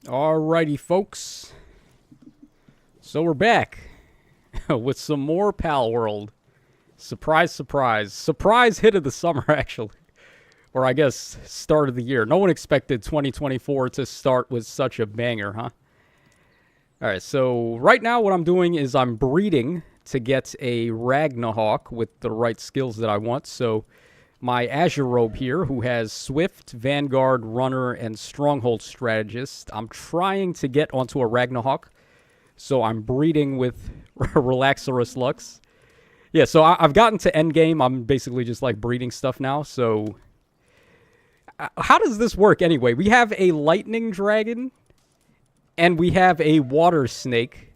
Alrighty, folks. So we're back with some more Palworld. Surprise, surprise. Surprise hit of the summer, actually. Or I guess start of the year. No one expected 2024 to start with such a banger, huh? Alright, so right now what I'm doing is I'm breeding to get a Ragnahawk with the right skills that I want. So my Azure Robe here, who has Swift, Vanguard, Runner, and Stronghold Strategist. I'm trying to get onto a Ragnahawk, so I'm breeding with Relaxorus Lux. Yeah, so I've gotten to endgame. I'm basically just like breeding stuff now, so how does this work anyway? We have a Lightning Dragon, and we have a Water Snake,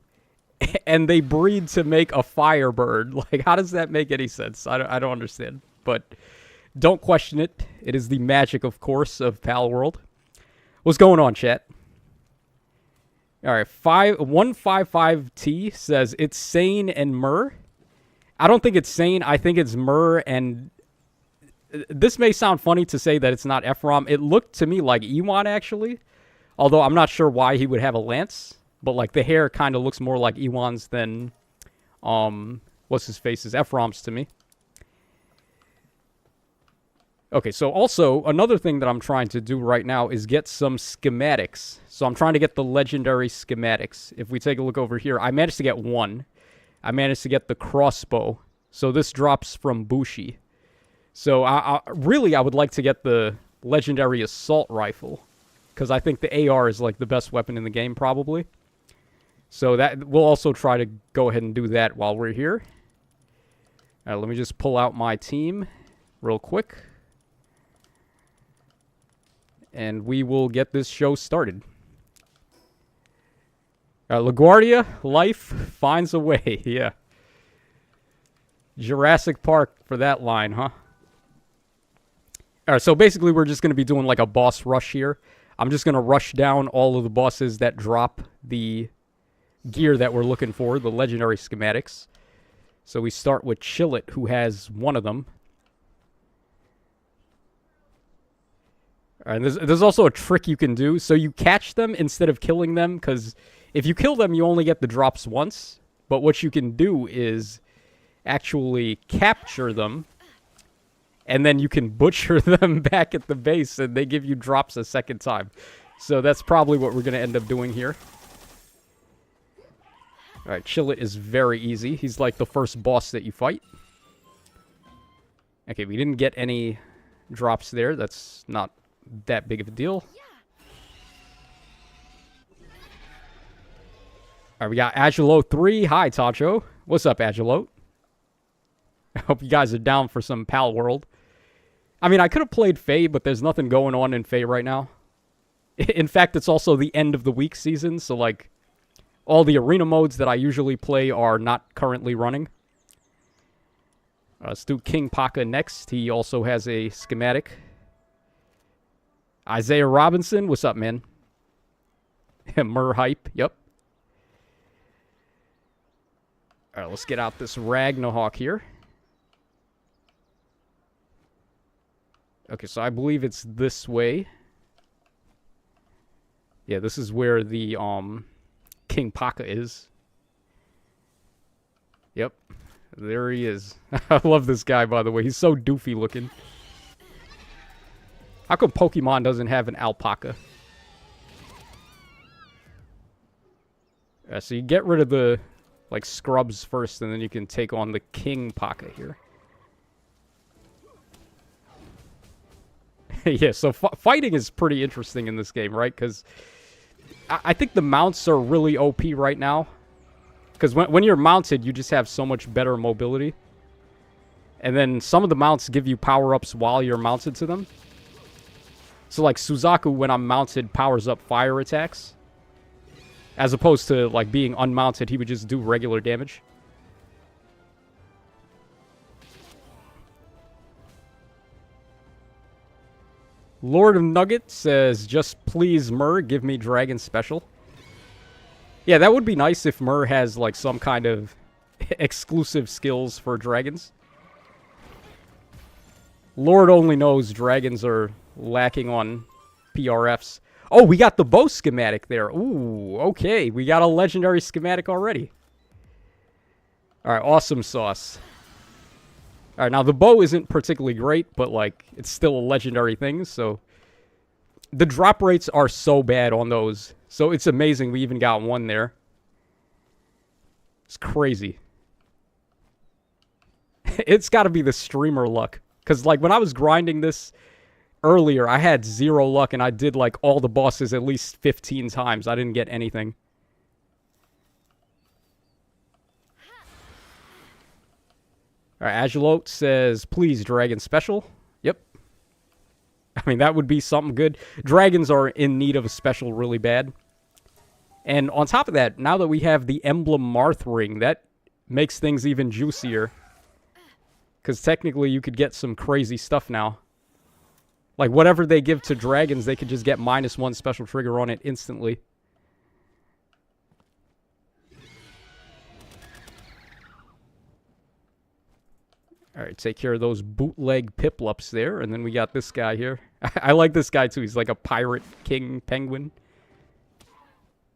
and they breed to make a Firebird. Like, how does that make any sense? I don't understand, but don't question it. It is the magic, of course, of Palworld. What's going on, chat? All right, 155T says it's Sane and Myrrh. I don't think it's Sane. I think it's Myrrh, and this may sound funny to say that it's not Ephraim. It looked to me like Ewan, actually, although I'm not sure why he would have a lance. But like the hair kind of looks more like Ewan's than what's his face is Ephraim's to me. Okay, so also, another thing that I'm trying to do right now is get some schematics. So I'm trying to get the legendary schematics. If we take a look over here, I managed to get one. I managed to get the crossbow. So this drops from Bushi. So really, I would like to get the legendary assault rifle, because I think the AR is like the best weapon in the game, probably. So that we'll also try to go ahead and do that while we're here. All right, let me just pull out my team real quick, and we will get this show started. LaGuardia, life finds a way. Yeah. Jurassic Park for that line, huh? Alright, so basically we're just going to be doing like a boss rush here. I'm just going to rush down all of the bosses that drop the gear that we're looking for, the legendary schematics. So we start with Chillet, who has one of them. And there's also a trick you can do. So you catch them instead of killing them, because if you kill them, you only get the drops once. But what you can do is actually capture them, and then you can butcher them back at the base, and they give you drops a second time. So that's probably what we're going to end up doing here. Alright, Chillet is very easy. He's like the first boss that you fight. Okay, we didn't get any drops there. That's not that big of a deal. Alright, we got Agilot 3. Hi, Tacho. What's up, Agilot? I hope you guys are down for some Palworld. I mean, I could have played Fae, but there's nothing going on in Fae right now. In fact, it's also the end of the week season, so like all the arena modes that I usually play are not currently running. Let's do King Paka next. He also has a schematic. Isaiah Robinson, what's up, man? Mur hype, yep. Alright, let's get out this Ragnahawk here. Okay, so I believe it's this way. Yeah, this is where the King Paka is. Yep, there he is. I love this guy, by the way. He's so doofy looking. How come Pokemon doesn't have an alpaca? So you get rid of the like scrubs first, and then you can take on the King Paka here. Yeah, so fighting is pretty interesting in this game, right? Because I think the mounts are really OP right now. Because when you're mounted, you just have so much better mobility. And then some of the mounts give you power-ups while you're mounted to them. So like Suzaku, when I'm mounted, powers up fire attacks. As opposed to like being unmounted, he would just do regular damage. Lord of Nugget says, just please, Myrrh, give me Dragon Special. Yeah, that would be nice if Myrrh has, like, some kind of exclusive skills for dragons. Lord only knows dragons are lacking on PRFs. Oh, we got the bow schematic there. Ooh, okay. We got a legendary schematic already. All right, awesome sauce. All right, now the bow isn't particularly great, but, like, it's still a legendary thing, so... The drop rates are so bad on those. So it's amazing we even got one there. It's crazy. It's got to be the streamer luck. Because, like, when I was grinding this earlier, I had 0 luck, and I did, like, all the bosses at least 15 times. I didn't get anything. All right, Agelote says, please, Dragon Special. Yep. I mean, that would be something good. Dragons are in need of a special really bad. And on top of that, now that we have the Emblem Marth ring, that makes things even juicier. Because technically you could get some crazy stuff now. Like, whatever they give to dragons, they could just get -1 special trigger on it instantly. Alright, take care of those bootleg Piplups there. And then we got this guy here. I like this guy too. He's like a pirate king penguin.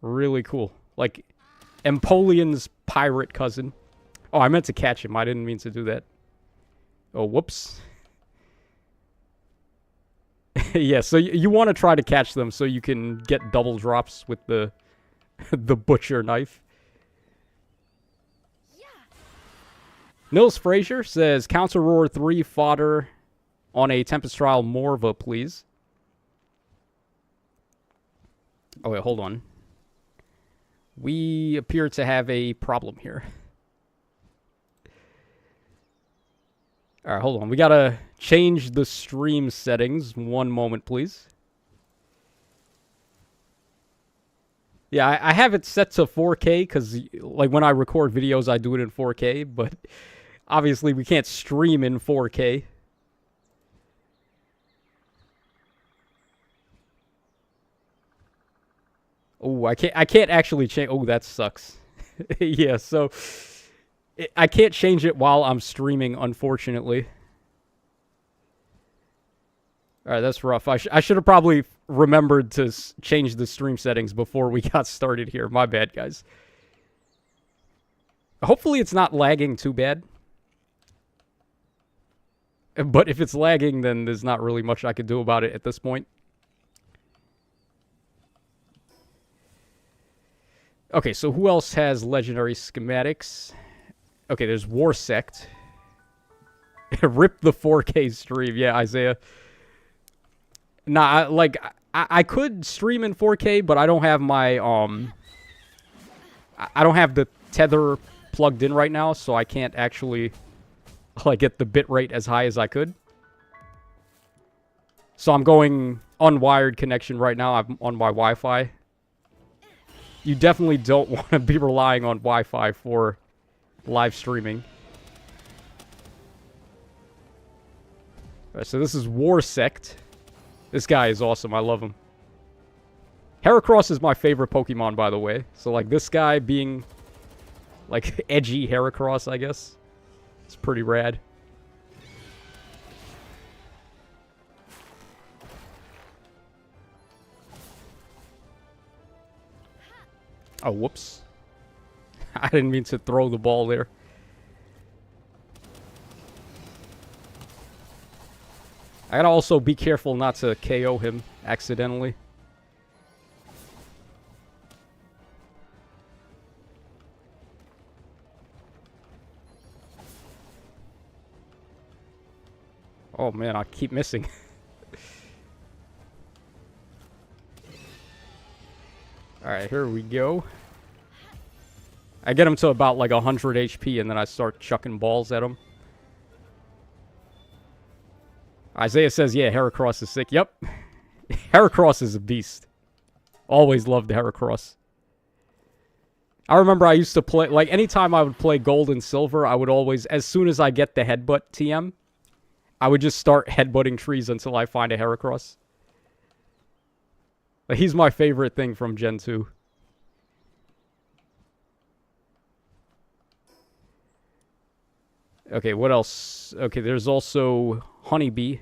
Really cool. Like, Empoleon's pirate cousin. Oh, I meant to catch him. I didn't mean to do that. Oh, whoops. Yeah, so you want to try to catch them so you can get double drops with the the butcher knife. Nils Frazier says, Counter Roar 3 fodder on a Tempest Trial Morva, please. Oh, wait, hold on. We appear to have a problem here. Alright, hold on. We gotta change the stream settings. One moment, please. Yeah, I have it set to 4K because, like, when I record videos, I do it in 4K, but obviously we can't stream in 4K. Oh, I can't actually change. Oh, that sucks. Yeah, so I can't change it while I'm streaming, unfortunately. All right, that's rough. I should have probably remembered to change the stream settings before we got started here. My bad, guys. Hopefully it's not lagging too bad. But if it's lagging, then there's not really much I could do about it at this point. Okay, so who else has legendary schematics? Okay, there's War Sect. Rip the 4K stream. Yeah, Isaiah. Nah, I could stream in 4K, but I don't have my, I don't have the tether plugged in right now, so I can't actually, like, get the bitrate as high as I could. So I'm going unwired connection right now. I'm on my Wi-Fi. You definitely don't want to be relying on Wi-Fi for live streaming. Alright, so this is War Sect. This guy is awesome. I love him. Heracross is my favorite Pokemon, by the way. So, like, this guy being, like, edgy Heracross, I guess. It's pretty rad. Oh, whoops. I didn't mean to throw the ball there. I gotta also be careful not to KO him accidentally. Oh man, I keep missing. Alright, here we go. I get him to about like 100 HP and then I start chucking balls at him. Isaiah says, yeah, Heracross is sick. Yep. Heracross is a beast. Always loved Heracross. I remember I used to play, like, anytime I would play Gold and Silver, I would always, as soon as I get the headbutt TM, I would just start headbutting trees until I find a Heracross. Like, he's my favorite thing from Gen 2. Okay, what else? Okay, there's also Honeybee,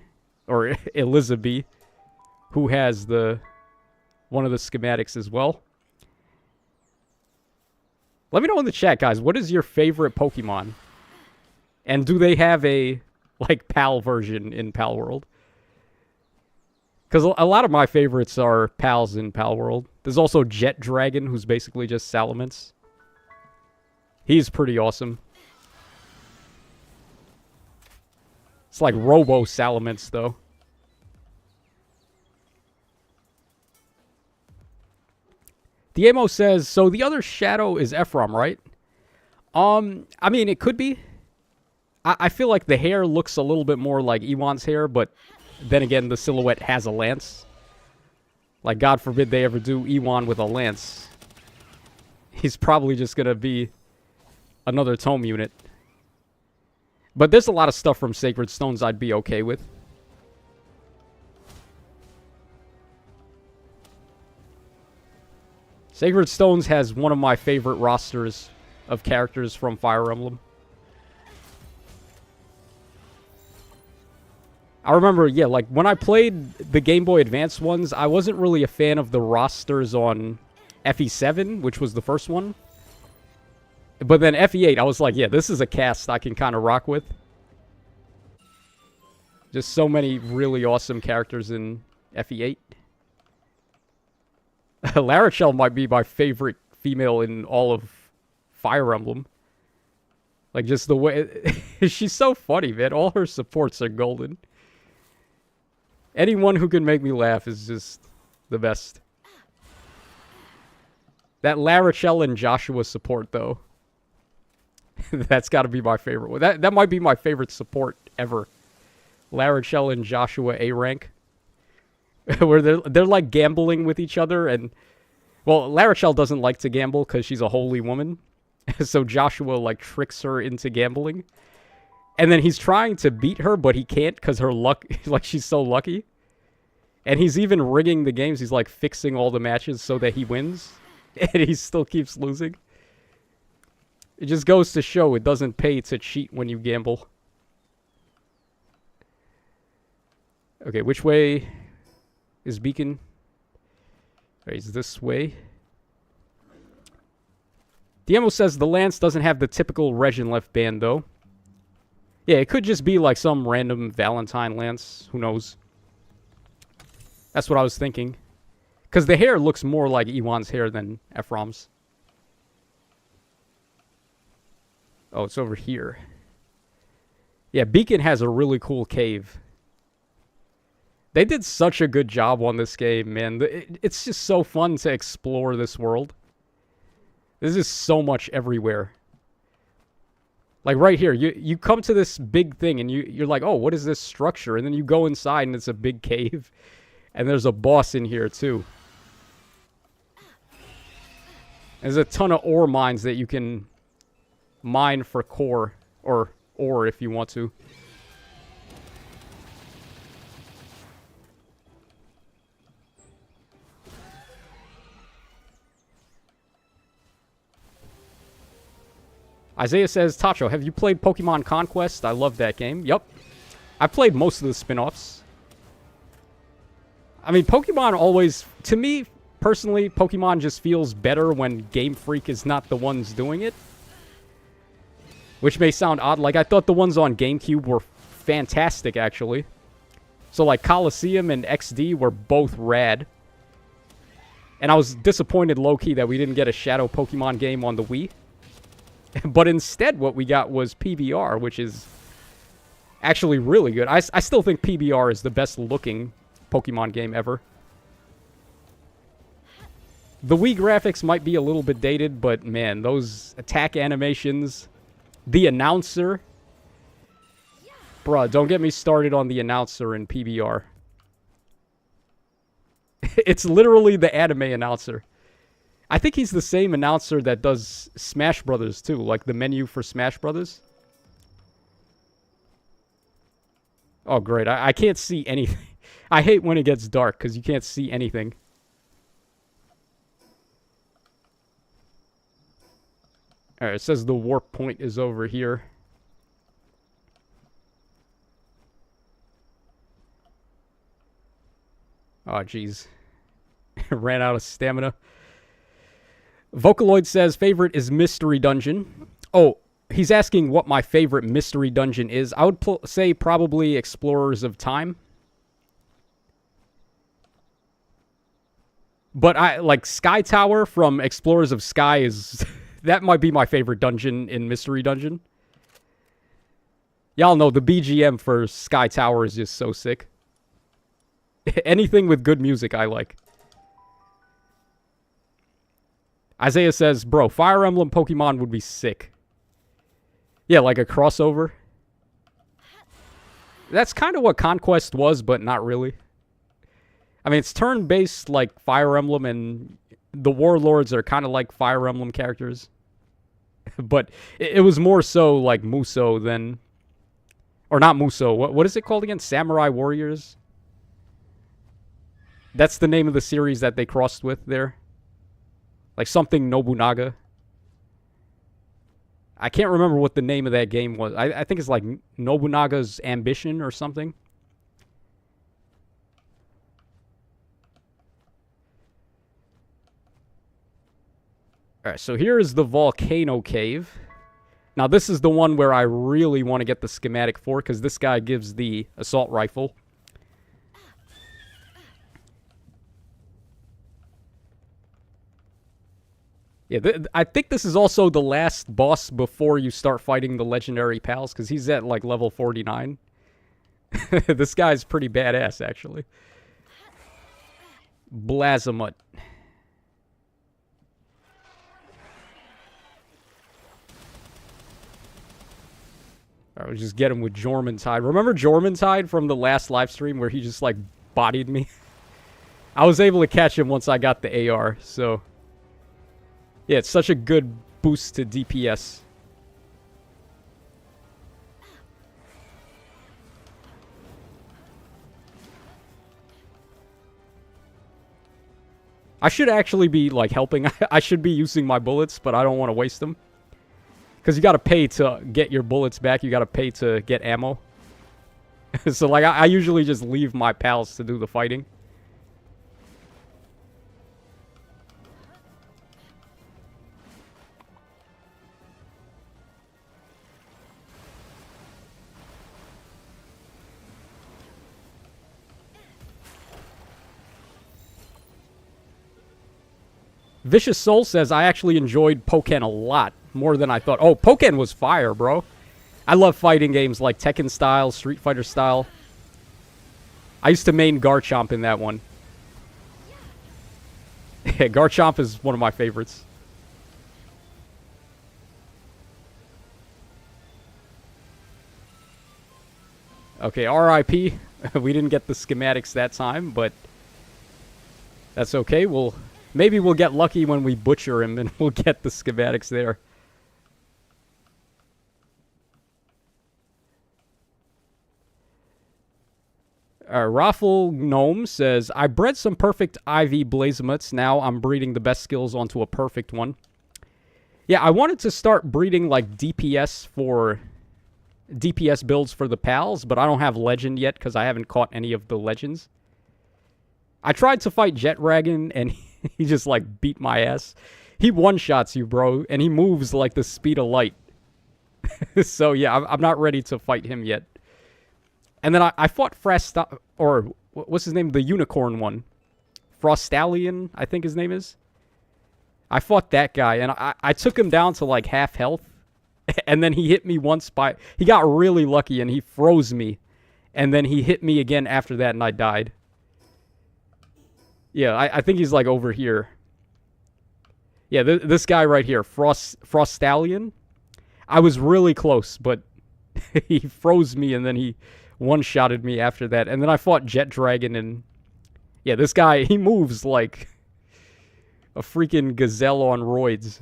or Elizabeth, who has the one of the schematics as well. Let me know in the chat, guys. What is your favorite Pokemon? And do they have a, like, PAL version in Palworld? Because a lot of my favorites are PALs in Palworld. There's also Jet Dragon, who's basically just Salamence. He's pretty awesome. It's like Robo Salamence, though. Diemo says, so the other Shadow is Ephraim, right? I mean, it could be. I feel like the hair looks a little bit more like Ewan's hair, but then again, the silhouette has a lance. Like, God forbid they ever do Ewan with a lance. He's probably just gonna be another tome unit. But there's a lot of stuff from Sacred Stones I'd be okay with. Sacred Stones has one of my favorite rosters of characters from Fire Emblem. I remember, yeah, like, when I played the Game Boy Advance ones, I wasn't really a fan of the rosters on FE7, which was the first one. But then FE8, I was like, yeah, this is a cast I can kind of rock with. Just so many really awesome characters in FE8. Larachel might be my favorite female in all of Fire Emblem. Like, just the way... she's so funny, man. All her supports are golden. Anyone who can make me laugh is just the best. That Larachel and Joshua support, though. That's got to be my favorite one. That might be my favorite support ever. Larachel and Joshua A rank. Where they're like gambling with each other, and well, Larachel doesn't like to gamble because she's a holy woman. So Joshua like tricks her into gambling. And then he's trying to beat her, but he can't because her luck, like, she's so lucky. And he's even rigging the games. He's like fixing all the matches so that he wins. And he still keeps losing. It just goes to show it doesn't pay to cheat when you gamble. Okay, which way is Beacon? Alright, is this way? Diemo says the lance doesn't have the typical Regin left band, though. Yeah, it could just be like some random Valentine lance. Who knows? That's what I was thinking. Because the hair looks more like Ewan's hair than Ephraim's. Oh, it's over here. Yeah, Beacon has a really cool cave. They did such a good job on this game, man. It's just so fun to explore this world. There's just so much everywhere. Like right here, you come to this big thing and you're like, oh, what is this structure? And then you go inside and it's a big cave. And there's a boss in here too. There's a ton of ore mines that you can mine for core, or ore if you want to. Isaiah says, Tacho, have you played Pokemon Conquest? I love that game. Yup. I played most of the spin-offs. I mean, Pokemon always... To me, personally, Pokemon just feels better when Game Freak is not the ones doing it. Which may sound odd. Like, I thought the ones on GameCube were fantastic, actually. So, like, Coliseum and XD were both rad. And I was disappointed, low-key, that we didn't get a Shadow Pokemon game on the Wii. But instead, what we got was PBR, which is actually really good. I still think PBR is the best-looking Pokemon game ever. The Wii graphics might be a little bit dated, but man, those attack animations, the announcer. Bruh, don't get me started on the announcer in PBR. It's literally the anime announcer. I think he's the same announcer that does Smash Brothers, too. Like the menu for Smash Brothers. Oh, great. I can't see anything. I hate when it gets dark, because you can't see anything. Alright, it says the warp point is over here. Oh, jeez. Ran out of stamina. Vocaloid says favorite is Mystery Dungeon. Oh, he's asking what my favorite mystery dungeon is. I would say probably Explorers of Time. But I like Sky Tower from Explorers of Sky is... that might be my favorite dungeon in Mystery Dungeon. Y'all know the BGM for Sky Tower is just so sick. Anything with good music I like. Isaiah says, bro, Fire Emblem Pokemon would be sick. Yeah, like a crossover. That's kind of what Conquest was, but not really. I mean, it's turn-based like Fire Emblem, and the Warlords are kind of like Fire Emblem characters. But it was more so like Musou than... Or not Musou. What is it called again? Samurai Warriors? That's the name of the series that they crossed with there. Like something Nobunaga. I can't remember what the name of that game was. I think it's like Nobunaga's Ambition or something. Alright, so here is the Volcano Cave. Now this is the one where I really want to get the schematic for, because this guy gives the assault rifle. Yeah, I think this is also the last boss before you start fighting the legendary pals, because he's at like level 49. This guy's pretty badass, actually. Blazamut. Alright, we'll just get him with Jormuntide. Remember Jormuntide from the last live stream where he just like bodied me? I was able to catch him once I got the AR, so... Yeah, it's such a good boost to DPS. I should actually be, like, helping. I should be using my bullets, but I don't want to waste them. Because you gotta pay to get your bullets back. You gotta pay to get ammo. So, like, I usually just leave my pals to do the fighting. Vicious Soul says, I actually enjoyed Pokken a lot, more than I thought. Oh, Pokken was fire, bro. I love fighting games like Tekken style, Street Fighter style. I used to main Garchomp in that one. Yeah, Garchomp is one of my favorites. Okay, RIP. We didn't get the schematics that time, but that's okay. Maybe we'll get lucky when we butcher him and we'll get the schematics there. Raffle Gnome says, I bred some perfect IV Blazemuts. Now I'm breeding the best skills onto a perfect one. Yeah, I wanted to start breeding like DPS builds for the pals, but I don't have Legend yet because I haven't caught any of the Legends. I tried to fight Jet Dragon and he just, like, beat my ass. He one-shots you, bro, and he moves like the speed of light. So, yeah, I'm not ready to fight him yet. And then I fought what's his name? The unicorn one. Frostallion, I think his name is. I fought that guy, and I took him down to, like, half health. And then he hit me once he got really lucky, and he froze me. And then he hit me again after that, and I died. Yeah, I think he's, like, over here. Yeah, this guy right here, Frostallion. I was really close, but he froze me, and then he one-shotted me after that. And then I fought Jet Dragon, and... Yeah, this guy, he moves like a freaking gazelle on roids.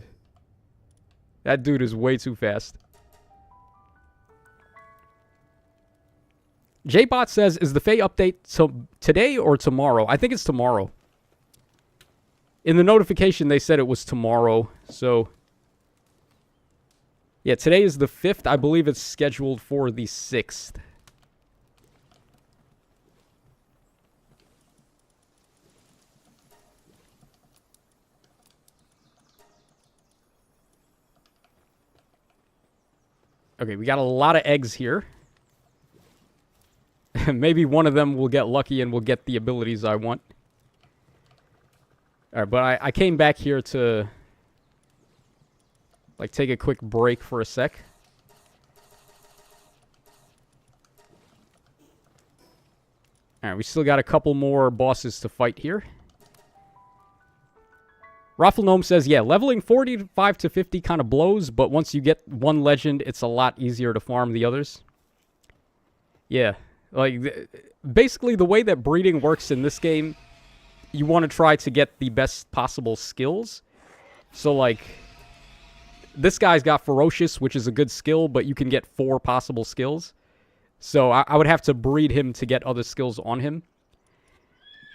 That dude is way too fast. Jbot says, is the Fae update today or tomorrow? I think it's tomorrow. In the notification, they said it was tomorrow, so... Yeah, today is the 5th. I believe it's scheduled for the 6th. Okay, we got a lot of eggs here. Maybe one of them will get lucky and will get the abilities I want. Alright, but I came back here to like take a quick break for a sec. Alright, we still got a couple more bosses to fight here. Raffle Gnome says, yeah, leveling 45 to 50 kind of blows, but once you get one legend, it's a lot easier to farm the others. Yeah, like, basically the way that breeding works in this game, you want to try to get the best possible skills. So, like, this guy's got Ferocious, which is a good skill, but you can get 4 possible skills. So I would have to breed him to get other skills on him.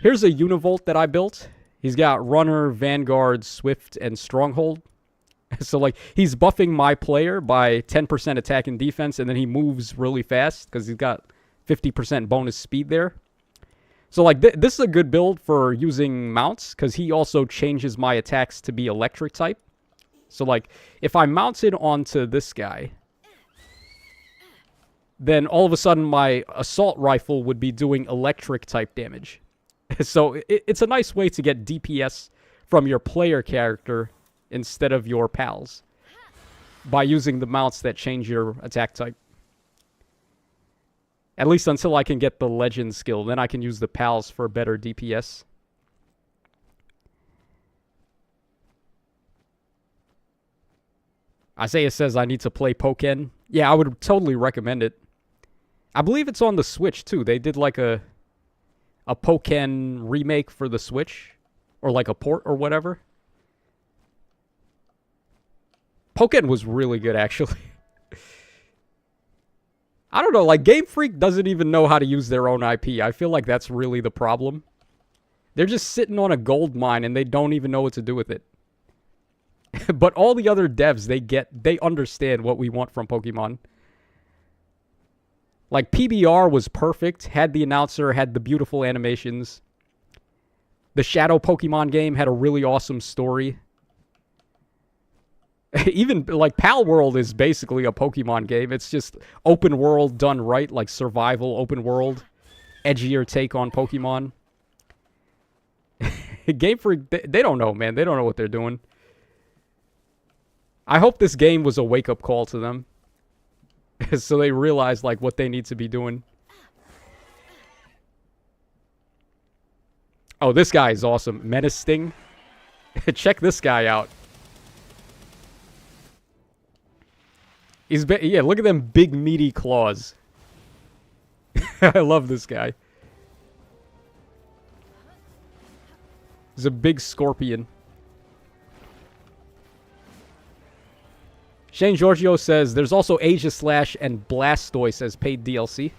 Here's a Univolt that I built. He's got Runner, Vanguard, Swift, and Stronghold. So, like, he's buffing my player by 10% attack and defense, and then he moves really fast because he's got 50% bonus speed there. So, like, this is a good build for using mounts because he also changes my attacks to be electric type. So, like, if I mounted onto this guy, then all of a sudden my assault rifle would be doing electric type damage. So it's a nice way to get DPS from your player character instead of your pals by using the mounts that change your attack type. At least until I can get the legend skill. Then I can use the pals for better DPS. Isaiah says I need to play Pokken. Yeah, I would totally recommend it. I believe it's on the Switch too. They did like a Pokken remake for the Switch. Or like a port or whatever. Pokken was really good, actually. I don't know, like, Game Freak doesn't even know how to use their own IP. I feel like that's really the problem. They're just sitting on a gold mine and they don't even know what to do with it. But all the other devs, they understand what we want from Pokemon. Like, PBR was perfect, had the announcer, had the beautiful animations. The Shadow Pokemon game had a really awesome story. Even, like, Palworld is basically a Pokemon game. It's just open world done right, like survival, open world. Edgier take on Pokemon. Game Freak, they don't know, man. They don't know what they're doing. I hope this game was a wake-up call to them. So they realize, like, what they need to be doing. Oh, this guy is awesome. Menacing. Check this guy out. Yeah, look at them big, meaty claws. I love this guy. He's a big scorpion. Shane Giorgio says, there's also Asia Slash and Blastoise as paid DLC.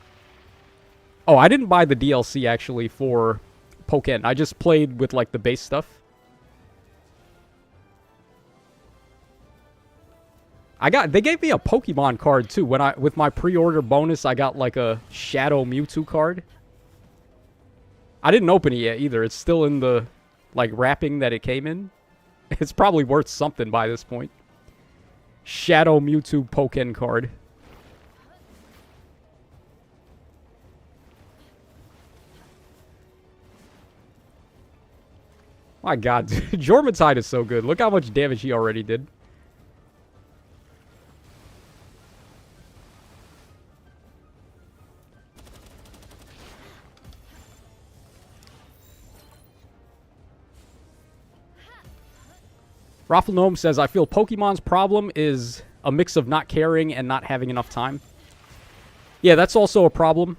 Oh, I didn't buy the DLC, actually, for Pokken. I just played with, like, the base stuff. They gave me a Pokemon card, too. With my pre-order bonus, I got, like, a Shadow Mewtwo card. I didn't open it yet, either. It's still in the, like, wrapping that it came in. It's probably worth something by this point. Shadow Mewtwo Pokken card. My god, Jormatide is so good. Look how much damage he already did. Raffle Gnome says, I feel Pokemon's problem is a mix of not caring and not having enough time. Yeah, that's also a problem.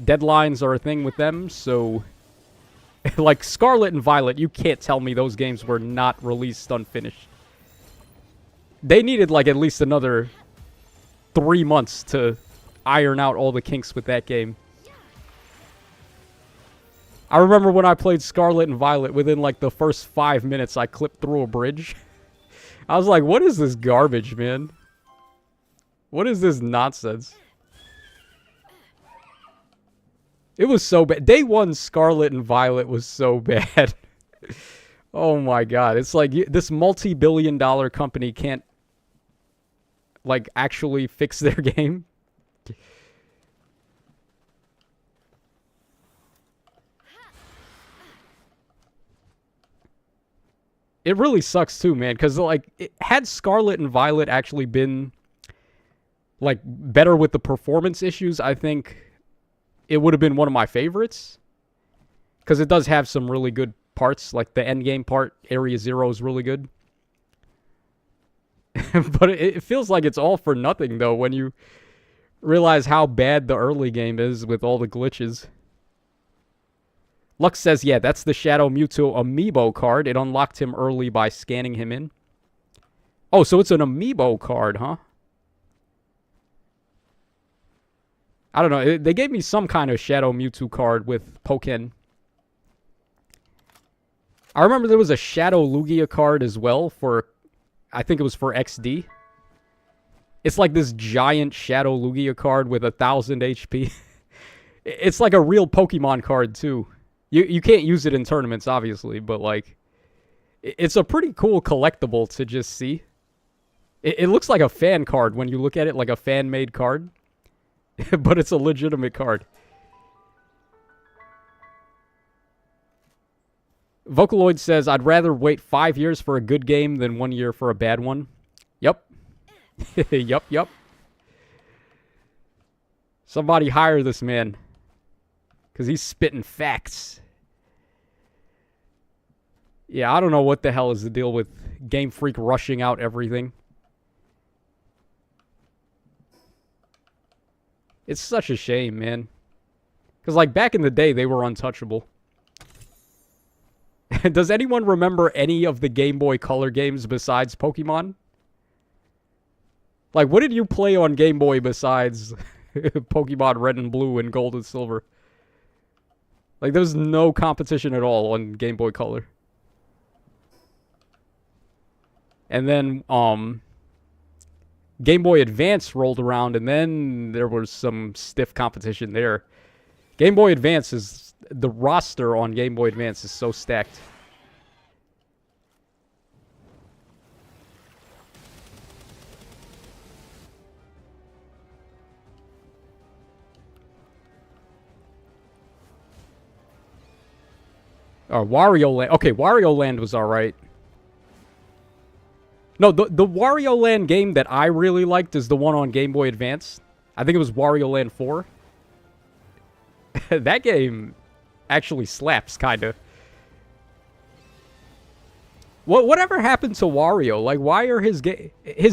Deadlines are a thing with them, so... like, Scarlet and Violet, you can't tell me those games were not released unfinished. They needed, like, at least another 3 months to iron out all the kinks with that game. I remember when I played Scarlet and Violet, within, like, the first 5 minutes, I clipped through a bridge. I was like, what is this garbage, man? What is this nonsense? It was so bad. Day 1 Scarlet and Violet was so bad. Oh my god. It's like, this multi-billion-dollar company can't like, actually fix their game. It really sucks too, man, because, like, had Scarlet and Violet actually been, like, better with the performance issues, I think it would have been one of my favorites. Because it does have some really good parts, like the end game part, Area Zero is really good. But it feels like it's all for nothing, though, when you realize how bad the early game is with all the glitches. Lux says, yeah, that's the Shadow Mewtwo amiibo card. It unlocked him early by scanning him in. Oh, so it's an amiibo card, huh? I don't know. They gave me some kind of Shadow Mewtwo card with Pokken. I remember there was a Shadow Lugia card as well for, I think it was for XD. It's like this giant Shadow Lugia card with 1,000 HP. It's like a real Pokemon card, too. You can't use it in tournaments, obviously, but, like, it's a pretty cool collectible to just see. It looks like a fan card when you look at it, like a fan-made card. But it's a legitimate card. Vocaloid says, I'd rather wait 5 years for a good game than 1 year for a bad one. Yup. Yup. Somebody hire this man. Because he's spitting facts. Yeah, I don't know what the hell is the deal with Game Freak rushing out everything. It's such a shame, man. Because, like, back in the day, they were untouchable. Does anyone remember any of the Game Boy Color games besides Pokemon? Like, what did you play on Game Boy besides Pokemon Red and Blue and Gold and Silver? Like, there was no competition at all on Game Boy Color. And then, Game Boy Advance rolled around, and then there was some stiff competition there. Game Boy Advance is... The roster on Game Boy Advance is so stacked. Wario Land. Okay, Wario Land was alright. No, the Wario Land game that I really liked is the one on Game Boy Advance. I think it was Wario Land 4. That game actually slaps, kind of. Whatever happened to Wario? Like, why are his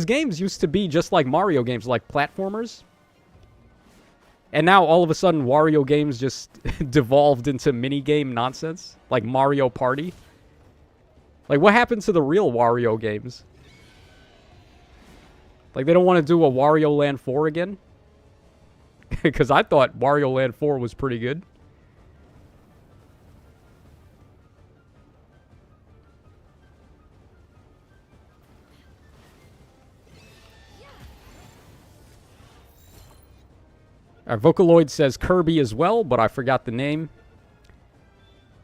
games used to be just like Mario games, like platformers? And now, all of a sudden, Wario games just devolved into minigame nonsense? Like Mario Party? Like, what happened to the real Wario games? Like, they don't want to do a Wario Land 4 again? Because I thought Wario Land 4 was pretty good. Vocaloid says Kirby as well, but I forgot the name.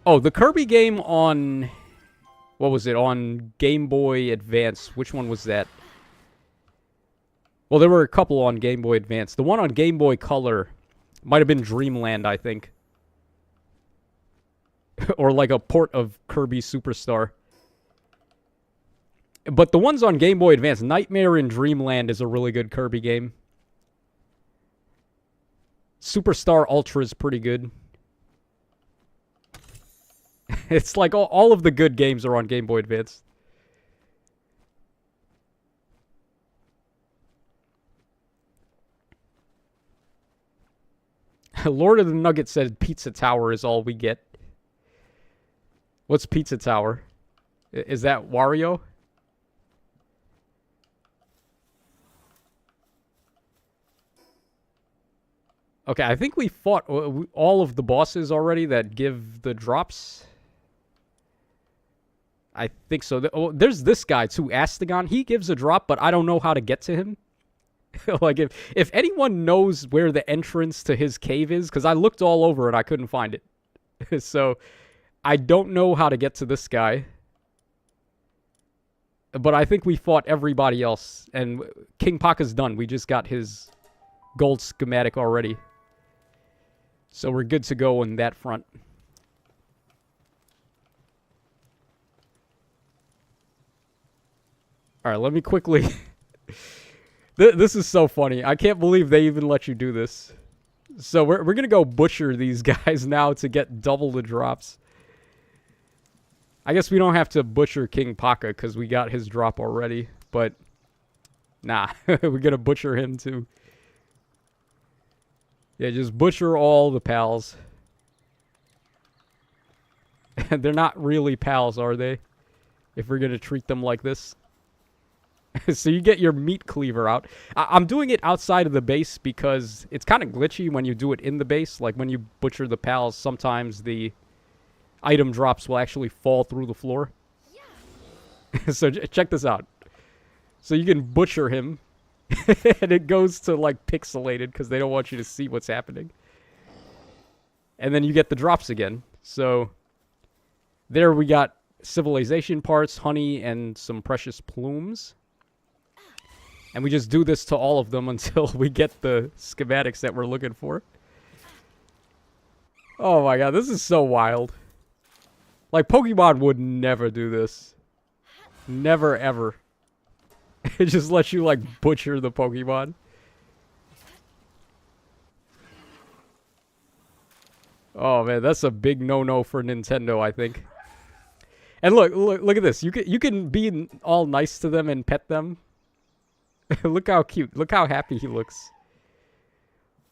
Oh, the Kirby game on... What was it? On Game Boy Advance. Which one was that? Well, there were a couple on Game Boy Advance. The one on Game Boy Color might have been Dreamland, I think. Or like a port of Kirby Superstar. But the ones on Game Boy Advance, Nightmare in Dreamland is a really good Kirby game. Superstar Ultra is pretty good. It's like all of the good games are on Game Boy Advance. Lord of the Nugget said Pizza Tower is all we get. What's Pizza Tower? Is that Wario? Okay, I think we fought all of the bosses already that give the drops. I think so. There's this guy too, Astagon. He gives a drop, but I don't know how to get to him. Like, if anyone knows where the entrance to his cave is, because I looked all over and I couldn't find it. So, I don't know how to get to this guy. But I think we fought everybody else. And King Paka's done. We just got his gold schematic already. So we're good to go on that front. Alright, let me quickly... This is so funny. I can't believe they even let you do this. So we're going to go butcher these guys now to get double the drops. I guess we don't have to butcher King Paka because we got his drop already. But, nah. We're going to butcher him too. Yeah, just butcher all the pals. They're not really pals, are they? If we're going to treat them like this. So you get your meat cleaver out. I'm doing it outside of the base because it's kind of glitchy when you do it in the base. Like when you butcher the pals, sometimes the item drops will actually fall through the floor. Yeah. So check this out. So you can butcher him. And it goes to like pixelated because they don't want you to see what's happening. And then you get the drops again. So there we got civilization parts, honey, and some precious plumes. And we just do this to all of them until we get the schematics that we're looking for. Oh my god, this is so wild. Like, Pokemon would never do this. Never, ever. It just lets you, like, butcher the Pokemon. Oh man, that's a big no-no for Nintendo, I think. And look at this. You can be all nice to them and pet them. Look how cute. Look how happy he looks.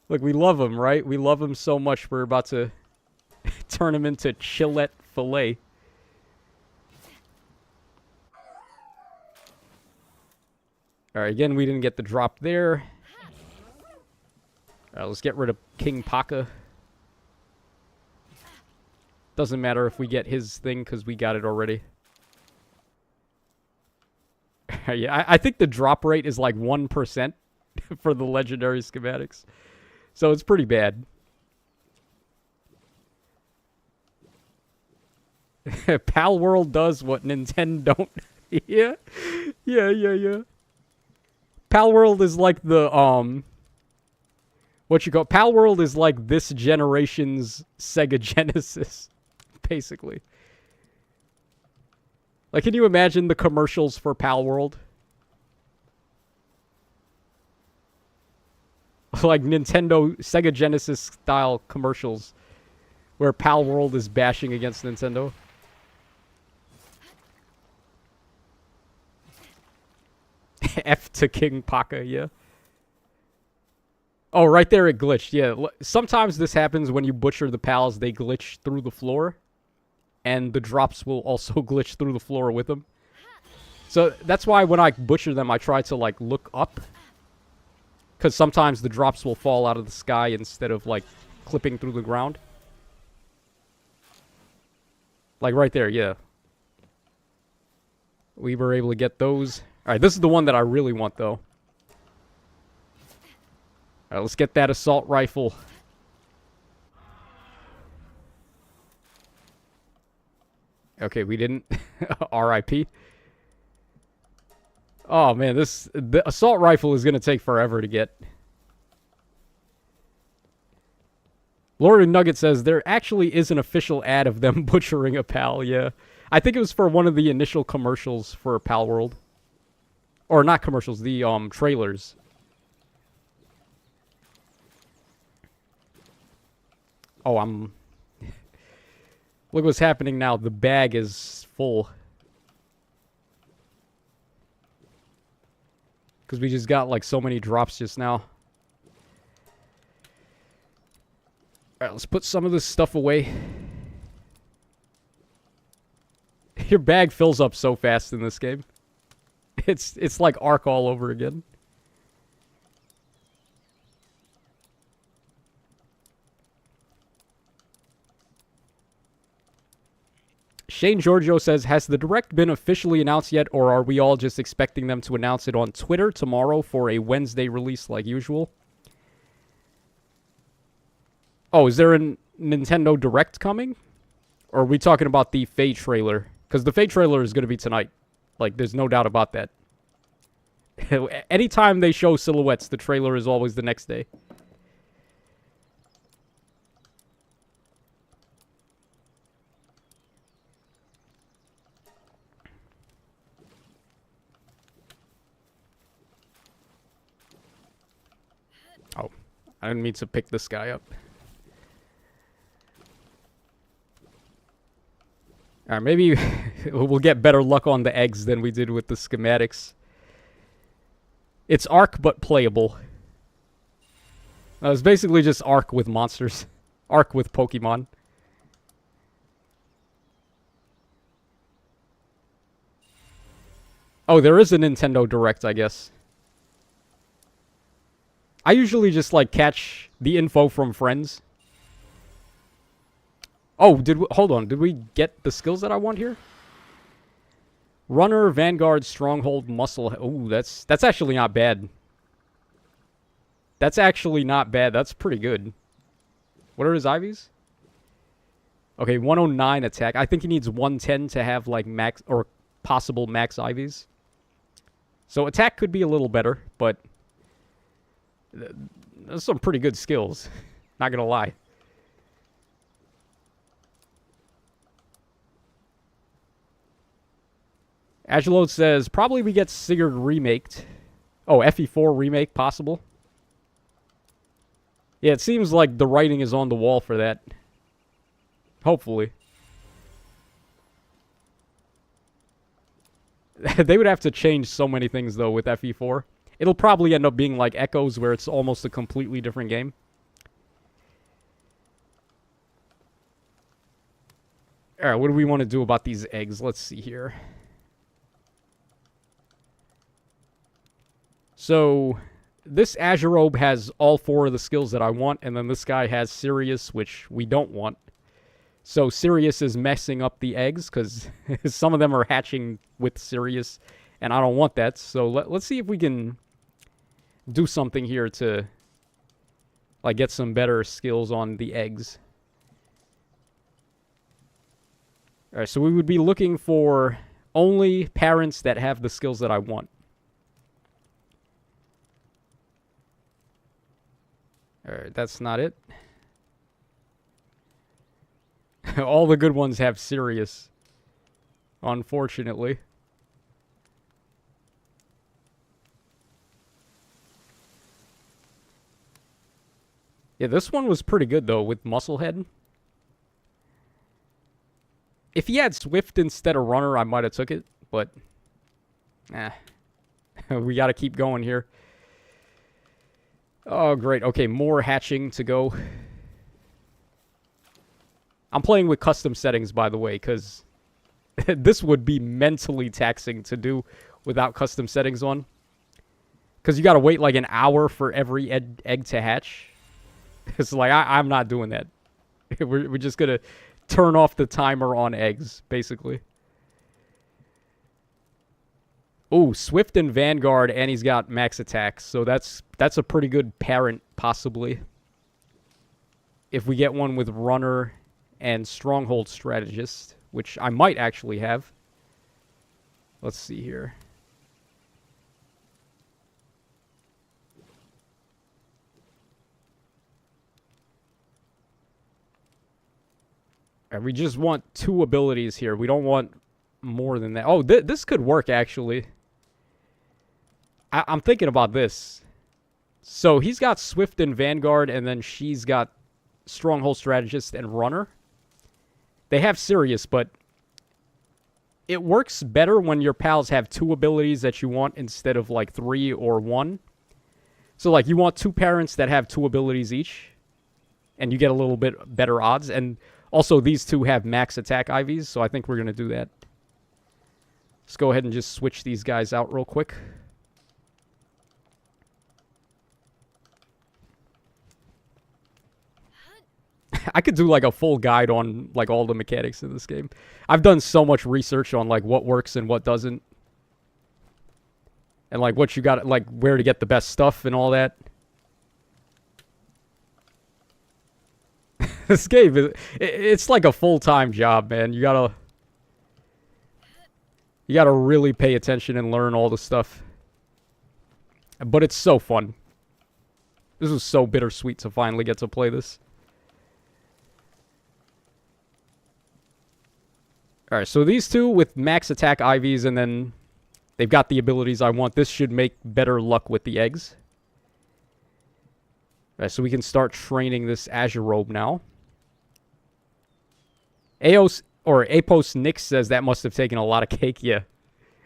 Look, we love him, right? We love him so much. We're about to turn him into Chillette Filet. Alright, again, we didn't get the drop there. Alright, let's get rid of King Paka. Doesn't matter if we get his thing, because we got it already. Yeah, I think the drop rate is like 1% for the legendary schematics. So it's pretty bad. Palworld does what Nintendo don't. Yeah. Yeah. Palworld is like the, Palworld is like this generation's Sega Genesis, basically. Like, can you imagine the commercials for Palworld? Like Nintendo, Sega Genesis style commercials where Palworld is bashing against Nintendo. F to King Paka, yeah. Oh, right there it glitched, yeah. Sometimes this happens when you butcher the pals, they glitch through the floor. And the drops will also glitch through the floor with them. So that's why when I butcher them, I try to, like, look up. Because sometimes the drops will fall out of the sky instead of, like, clipping through the ground. Like right there, yeah. We were able to get those. Alright, this is the one that I really want, though. Alright, let's get that assault rifle. Okay, we didn't. R.I.P. Oh, man, the assault rifle is going to take forever to get. Lord Nugget says, there actually is an official ad of them butchering a pal, yeah. I think it was for one of the initial commercials for Palworld. Or not commercials, the trailers. Oh, Look what's happening now. The bag is full. Because we just got, like, so many drops just now. Alright, let's put some of this stuff away. Your bag fills up so fast in this game. It's like Ark all over again. Shane Giorgio says, has the Direct been officially announced yet, or are we all just expecting them to announce it on Twitter tomorrow for a Wednesday release like usual? Oh, is there a Nintendo Direct coming? Or are we talking about the Faye trailer? Because the Faye trailer is going to be tonight. Like, there's no doubt about that. Anytime they show silhouettes, the trailer is always the next day. Oh, I didn't mean to pick this guy up. Alright, maybe we'll get better luck on the eggs than we did with the schematics. It's Ark, but playable. It's basically just Ark with monsters. Ark with Pokemon. Oh, there is a Nintendo Direct, I guess. I usually just, like, catch the info from friends. Oh, hold on. Did we get the skills that I want here? Runner, Vanguard, Stronghold, Muscle. Oh, that's actually not bad. That's actually not bad. That's pretty good. What are his IVs? Okay, 109 attack. I think he needs 110 to have, like, max or possible max IVs. So attack could be a little better, but there's some pretty good skills. Not gonna lie. Agilode says, probably we get Sigurd remaked. Oh, FE4 remake possible. Yeah, it seems like the writing is on the wall for that. Hopefully. They would have to change so many things, though, with FE4. It'll probably end up being like Echoes, where it's almost a completely different game. Alright, what do we want to do about these eggs? Let's see here. So, this Azurobe has all 4 of the skills that I want, and then this guy has Sirius, which we don't want. So Sirius is messing up the eggs, because some of them are hatching with Sirius, and I don't want that. So let's see if we can do something here to, like, get some better skills on the eggs. Alright, so we would be looking for only parents that have the skills that I want. Alright, that's not it. All the good ones have Sirius. Unfortunately. Yeah, this one was pretty good, though, with Musclehead. If he had Swift instead of Runner, I might have took it, but... we gotta keep going here. Oh, great. Okay, more hatching to go. I'm playing with custom settings, by the way, because this would be mentally taxing to do without custom settings on. Because you gotta wait like an hour for every egg to hatch. It's like, I'm not doing that. We're just gonna turn off the timer on eggs, basically. Oh, Swift and Vanguard, and he's got max attacks, so that's a pretty good parent, possibly. If we get one with Runner and Stronghold Strategist, which I might actually have. Let's see here. We just want 2 abilities here. We don't want more than that. Oh, this could work, actually. I'm thinking about this. So he's got Swift and Vanguard, and then she's got Stronghold Strategist and Runner. They have Sirius, but it works better when your pals have 2 abilities that you want instead of like 3 or 1. So like you want 2 parents that have 2 abilities each, and you get a little bit better odds. And also these 2 have max attack IVs, so I think we're going to do that. Let's go ahead and just switch these guys out real quick. I could do like a full guide on like all the mechanics in this game. I've done so much research on like what works and what doesn't. And like what you got, like where to get the best stuff and all that. This game, it's like a full-time job, man. You gotta... You gotta really pay attention and learn all the stuff. But it's so fun. This was so bittersweet to finally get to play this. Alright, so these two with max attack IVs, and then they've got the abilities I want. This should make better luck with the eggs. Alright, so we can start training this Azure Robe now. Apos Nick says that must have taken a lot of cake. Yeah.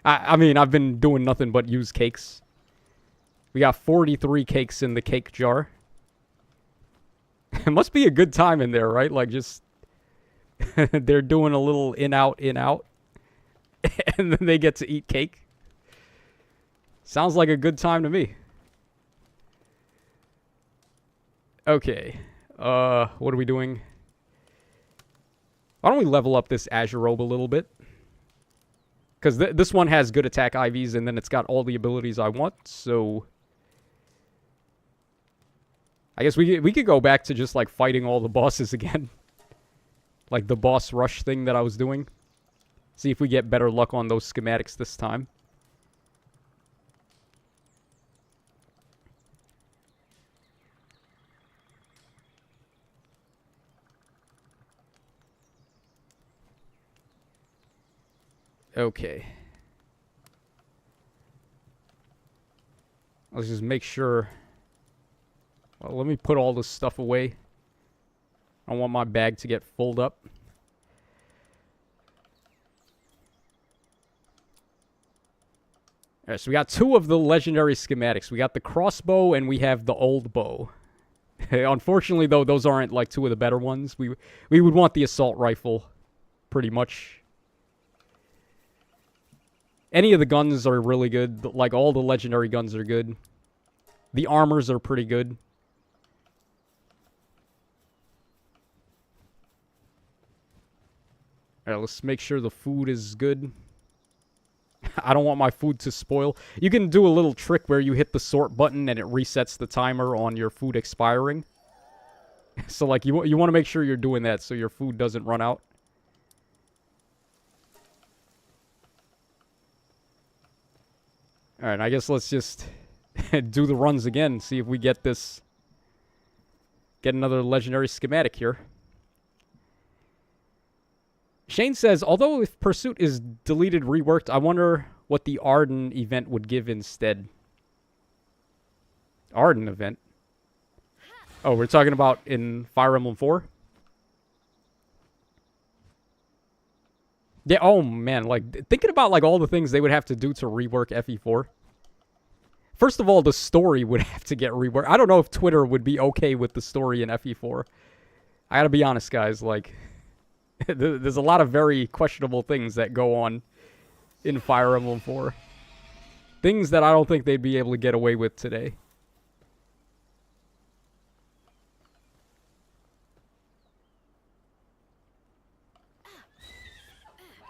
I mean, I've been doing nothing but use cakes. We got 43 cakes in the cake jar. It must be a good time in there, right? Like, just... they're doing a little in-out, in-out. And then they get to eat cake. Sounds like a good time to me. Okay. What are we doing? Why don't we level up this Azure Robe a little bit? Because this one has good attack IVs, and then it's got all the abilities I want, so... I guess we could go back to just, like, fighting all the bosses again. Like the boss rush thing that I was doing. See if we get better luck on those schematics this time. Okay. Let's just make sure... Well, let me put all this stuff away. I don't want my bag to get filled up. Alright, so we got two of the legendary schematics. We got the crossbow and we have the old bow. Unfortunately, though, those aren't like two of the better ones. We would want the assault rifle, pretty much. Any of the guns are really good. Like, all the legendary guns are good. The armors are pretty good. Alright, let's make sure the food is good. I don't want my food to spoil. You can do a little trick where you hit the sort button and it resets the timer on your food expiring. So, like, you want to make sure you're doing that so your food doesn't run out. Alright, I guess let's just do the runs again. See if we get this... Get another legendary schematic here. Shane says, although if Pursuit is deleted, reworked, I wonder what the Arden event would give instead. Arden event? Oh, we're talking about in Fire Emblem 4? Yeah, oh man, like, thinking about, like, all the things they would have to do to rework FE4. First of all, the story would have to get reworked. I don't know if Twitter would be okay with the story in FE4. I gotta be honest, guys, like... There's a lot of very questionable things that go on in Fire Emblem 4. Things that I don't think they'd be able to get away with today.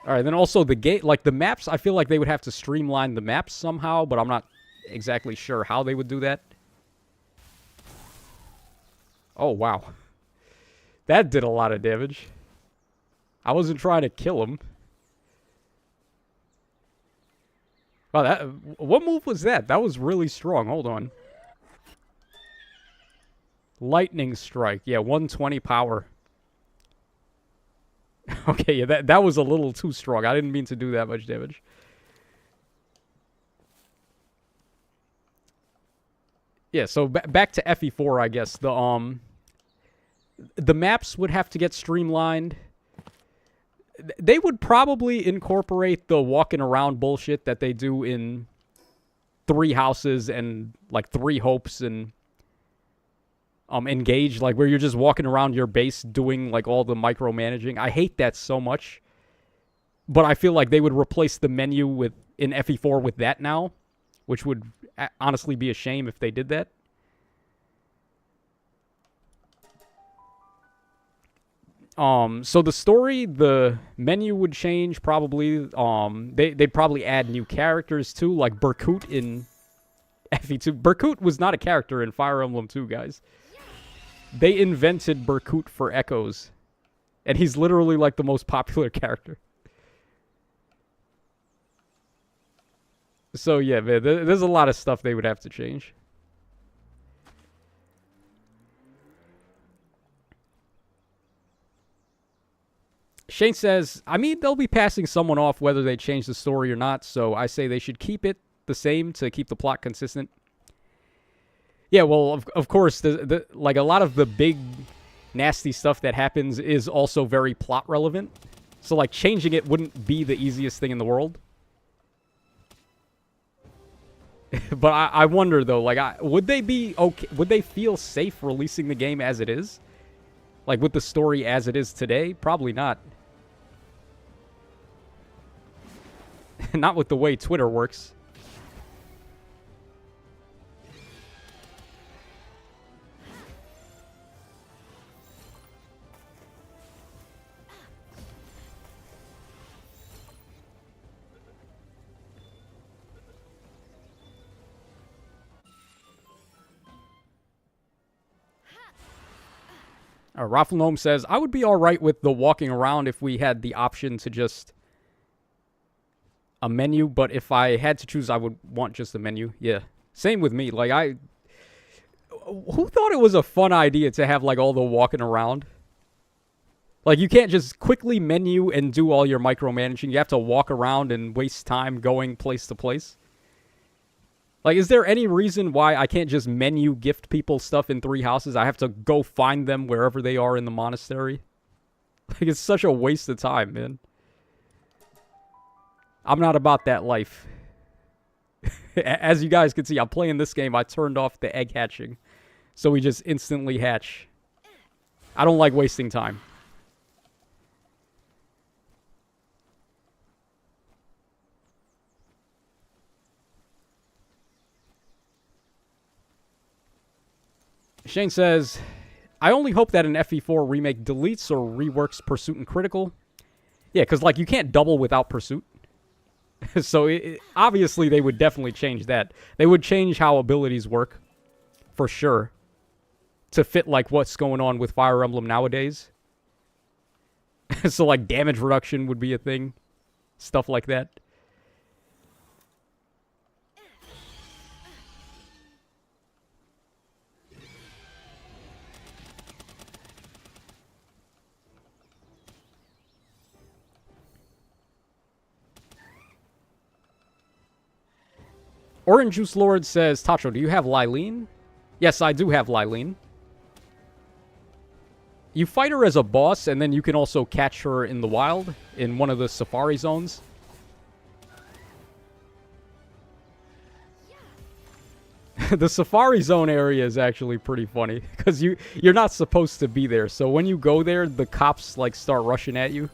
Alright, then also the gate, like the maps, I feel like they would have to streamline the maps somehow, but I'm not exactly sure how they would do that. Oh, wow. That did a lot of damage. I wasn't trying to kill him. Wow, what move was that? That was really strong. Hold on. Lightning Strike. Yeah, 120 power. Okay, yeah, that was a little too strong. I didn't mean to do that much damage. Yeah, so back to FE4, I guess. The maps would have to get streamlined. They would probably incorporate the walking around bullshit that they do in 3 Houses and, like, 3 Hopes and Engage, like, where you're just walking around your base doing, like, all the micromanaging. I hate that so much. But I feel like they would replace the menu in FE4 with that now, which would honestly be a shame if they did that. So the story, the menu would change probably. They'd probably add new characters too, like Berkut in FE2. Berkut was not a character in Fire Emblem 2, guys. They invented Berkut for Echoes. And he's literally like the most popular character. So yeah, man, there's a lot of stuff they would have to change. Shane says, I mean, they'll be passing someone off whether they change the story or not, so I say they should keep it the same to keep the plot consistent. Yeah, well, of course, like a lot of the big nasty stuff that happens is also very plot relevant. So like changing it wouldn't be the easiest thing in the world. But I wonder though, like, would they be okay? Would they feel safe releasing the game as it is? Like with the story as it is today? Probably not. Not with the way Twitter works. Raffle Gnome says, I would be alright with the walking around if we had the option to just a menu, but if I had to choose, I would want just a menu. Yeah. Same with me. Like, who thought it was a fun idea to have, like, all the walking around? Like, you can't just quickly menu and do all your micromanaging. You have to walk around and waste time going place to place. Like, is there any reason why I can't just menu gift people stuff in 3 houses? I have to go find them wherever they are in the monastery. Like, it's such a waste of time, man. I'm not about that life. As you guys can see, I'm playing this game. I turned off the egg hatching. So we just instantly hatch. I don't like wasting time. Shane says, I only hope that an FE4 remake deletes or reworks Pursuit and Critical. Yeah, because, like, you can't double without Pursuit. So, obviously, they would definitely change that. They would change how abilities work, for sure, to fit, like, what's going on with Fire Emblem nowadays. So, like, damage reduction would be a thing. Stuff like that. Orange Juice Lord says, Tacho, do you have Lylene? Yes, I do have Lylene. You fight her as a boss, and then you can also catch her in the wild, in one of the safari zones. The safari zone area is actually pretty funny, because you're not supposed to be there, so when you go there, the cops, like, start rushing at you.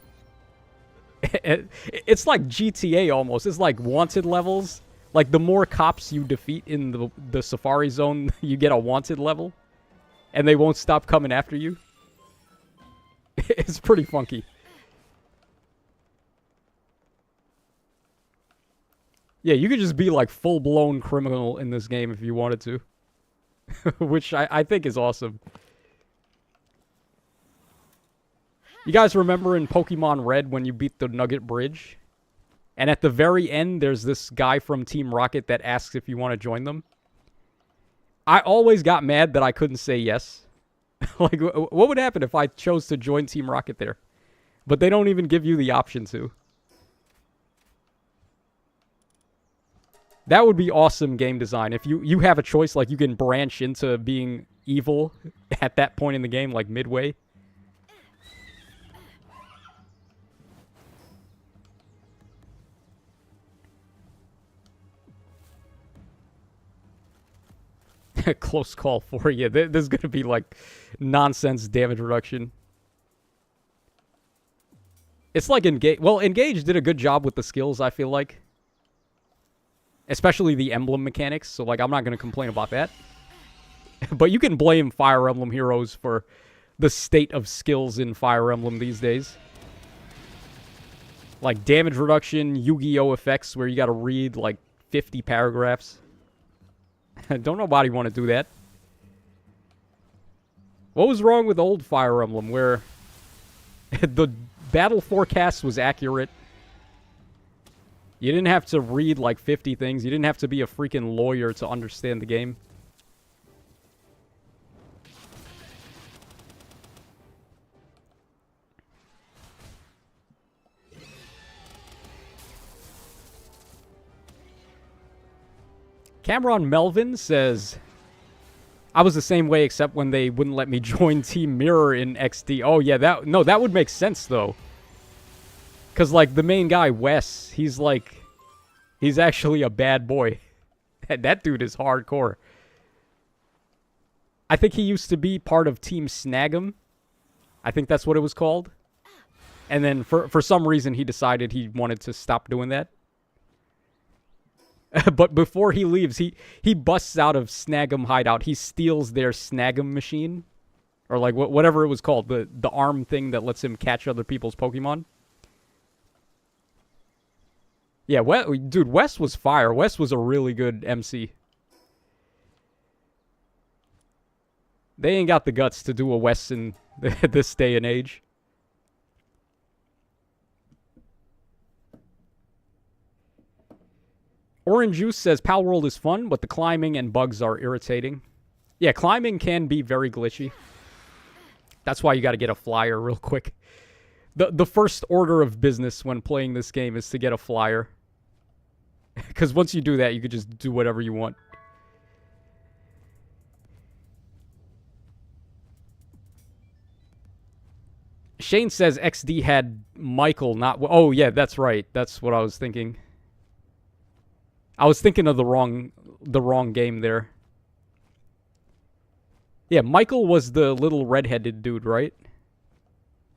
It's like GTA almost. It's like wanted levels. Like, the more cops you defeat in the safari zone, you get a wanted level. And they won't stop coming after you. It's pretty funky. Yeah, you could just be, like, full-blown criminal in this game if you wanted to. Which I think is awesome. You guys remember in Pokemon Red when you beat the Nugget Bridge? And at the very end, there's this guy from Team Rocket that asks if you want to join them. I always got mad that I couldn't say yes. Like, what would happen if I chose to join Team Rocket there? But they don't even give you the option to. That would be awesome game design. If you have a choice, like, you can branch into being evil at that point in the game, like midway. Close call for you. There's going to be, like, nonsense damage reduction. It's like Engage. Well, Engage did a good job with the skills, I feel like. Especially the emblem mechanics. So, like, I'm not going to complain about that. But you can blame Fire Emblem Heroes for the state of skills in Fire Emblem these days. Like, damage reduction, Yu-Gi-Oh! Effects where you got to read, like, 50 paragraphs. Don't nobody want to do that. What was wrong with old Fire Emblem where the battle forecast was accurate? You didn't have to read like 50 things. You didn't have to be a freaking lawyer to understand the game. Cameron Melvin says, I was the same way except when they wouldn't let me join Team Mirror in XD. Oh, yeah, that would make sense, though. Because, like, the main guy, Wes, he's actually a bad boy. That dude is hardcore. I think he used to be part of Team Snag'em. I think that's what it was called. And then for some reason, he decided he wanted to stop doing that. But before he leaves, he busts out of Snag'em hideout. He steals their Snag'em machine. Or like whatever it was called. The arm thing that lets him catch other people's Pokemon. Yeah, dude, Wes was fire. Wes was a really good MC. They ain't got the guts to do a Wes in this day and age. Orange Juice says, Palworld is fun, but the climbing and bugs are irritating. Yeah, climbing can be very glitchy. That's why you gotta get a flyer real quick. The first order of business when playing this game is to get a flyer. Because once you do that, you could just do whatever you want. Shane says XD had Michael, not... Oh, yeah, that's right. That's what I was thinking. I was thinking of the wrong game there. Yeah, Michael was the little redheaded dude, right?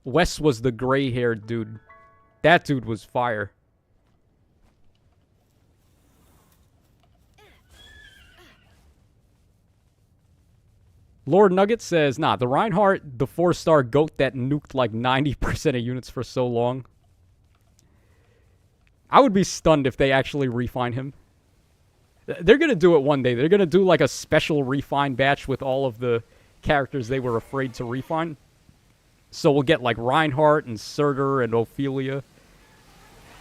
Wes was the gray-haired dude. That dude was fire. Lord Nugget says, nah, the Reinhardt, the 4-star goat that nuked like 90% of units for so long. I would be stunned if they actually refine him. They're going to do it one day. They're going to do like a special refine batch with all of the characters they were afraid to refine. So we'll get like Reinhardt and Surtur and Ophelia.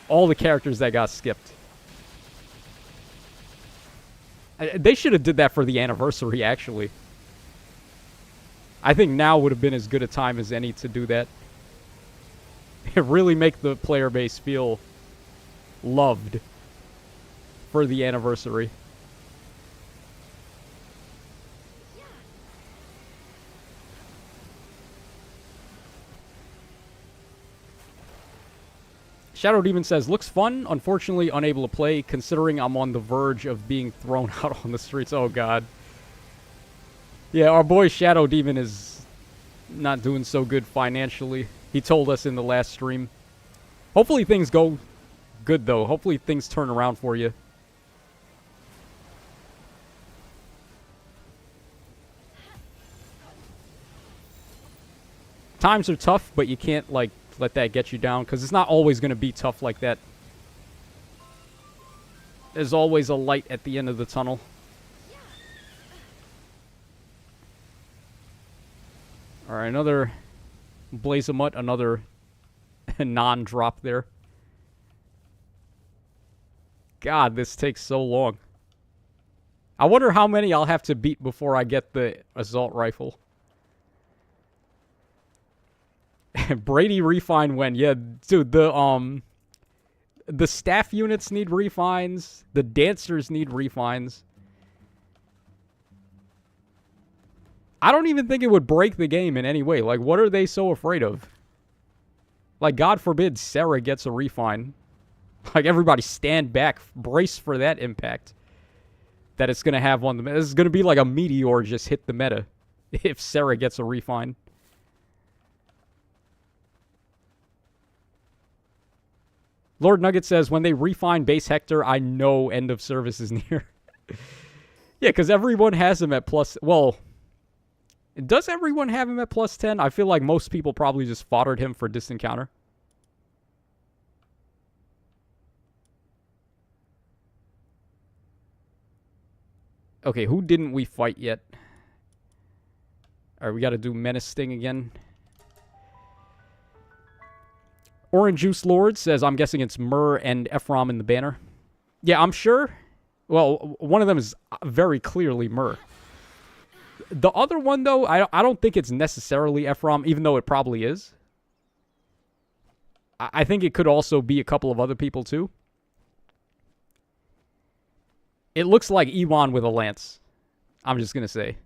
All the characters that got skipped. They should have did that for the anniversary, actually. I think now would have been as good a time as any to do that. Really make the player base feel loved for the anniversary. Shadow Demon says, looks fun, unfortunately unable to play, considering I'm on the verge of being thrown out on the streets. Oh, God. Yeah, our boy Shadow Demon is not doing so good financially. He told us in the last stream. Hopefully things go good, though. Hopefully things turn around for you. Times are tough, but you can't, like, let that get you down, because it's not always going to be tough like that. There's always a light at the end of the tunnel. Alright, another Blaze-a-Mutt, another non-drop there. God, this takes so long. I wonder how many I'll have to beat before I get the assault rifle. Brady refine when? Yeah, dude, the staff units need refines. The dancers need refines. I don't even think it would break the game in any way. Like, what are they so afraid of? Like, God forbid Sarah gets a refine. Like, everybody stand back, brace for that impact that it's going to have on the meta. This is going to be like a meteor just hit the meta if Sarah gets a refine. Lord Nugget says, when they refine base Hector, I know end of service is near. Yeah, because everyone has him at plus... Well, does everyone have him at plus 10? I feel like most people probably just foddered him for distant counter. Okay, who didn't we fight yet? Alright, we got to do Menace Sting again. Orange Juice Lord says, I'm guessing it's Myrrh and Ephraim in the banner. Yeah, I'm sure. Well, one of them is very clearly Myrrh. The other one, though, I don't think it's necessarily Ephraim, even though it probably is. I think it could also be a couple of other people, too. It looks like Ewan with a lance. I'm just going to say.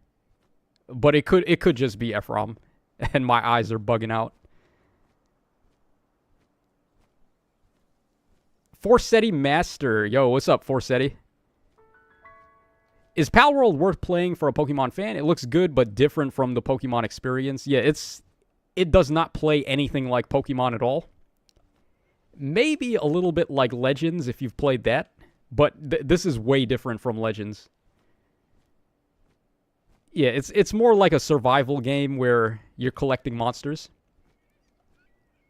But it could just be Ephraim. And my eyes are bugging out. Forsetti Master. Yo, what's up, Forsetti? Is Palworld worth playing for a Pokemon fan? It looks good, but different from the Pokemon experience. Yeah, it does not play anything like Pokemon at all. Maybe a little bit like Legends, if you've played that. But this is way different from Legends. Yeah, it's more like a survival game where you're collecting monsters.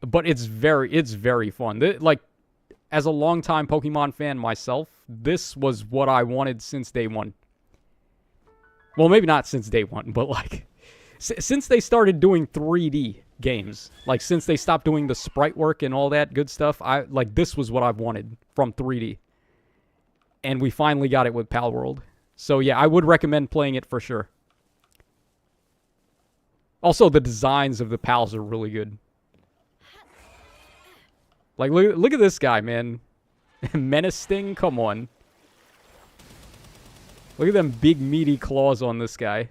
But it's very fun. Like, as a longtime Pokemon fan myself, this was what I wanted since day one. Well, maybe not since day one, but like, since they started doing 3D games, like since they stopped doing the sprite work and all that good stuff, this was what I've wanted from 3D. And we finally got it with Palworld. So yeah, I would recommend playing it for sure. Also, the designs of the pals are really good. Like, look at this guy, man. Menacing, come on. Look at them big, meaty claws on this guy.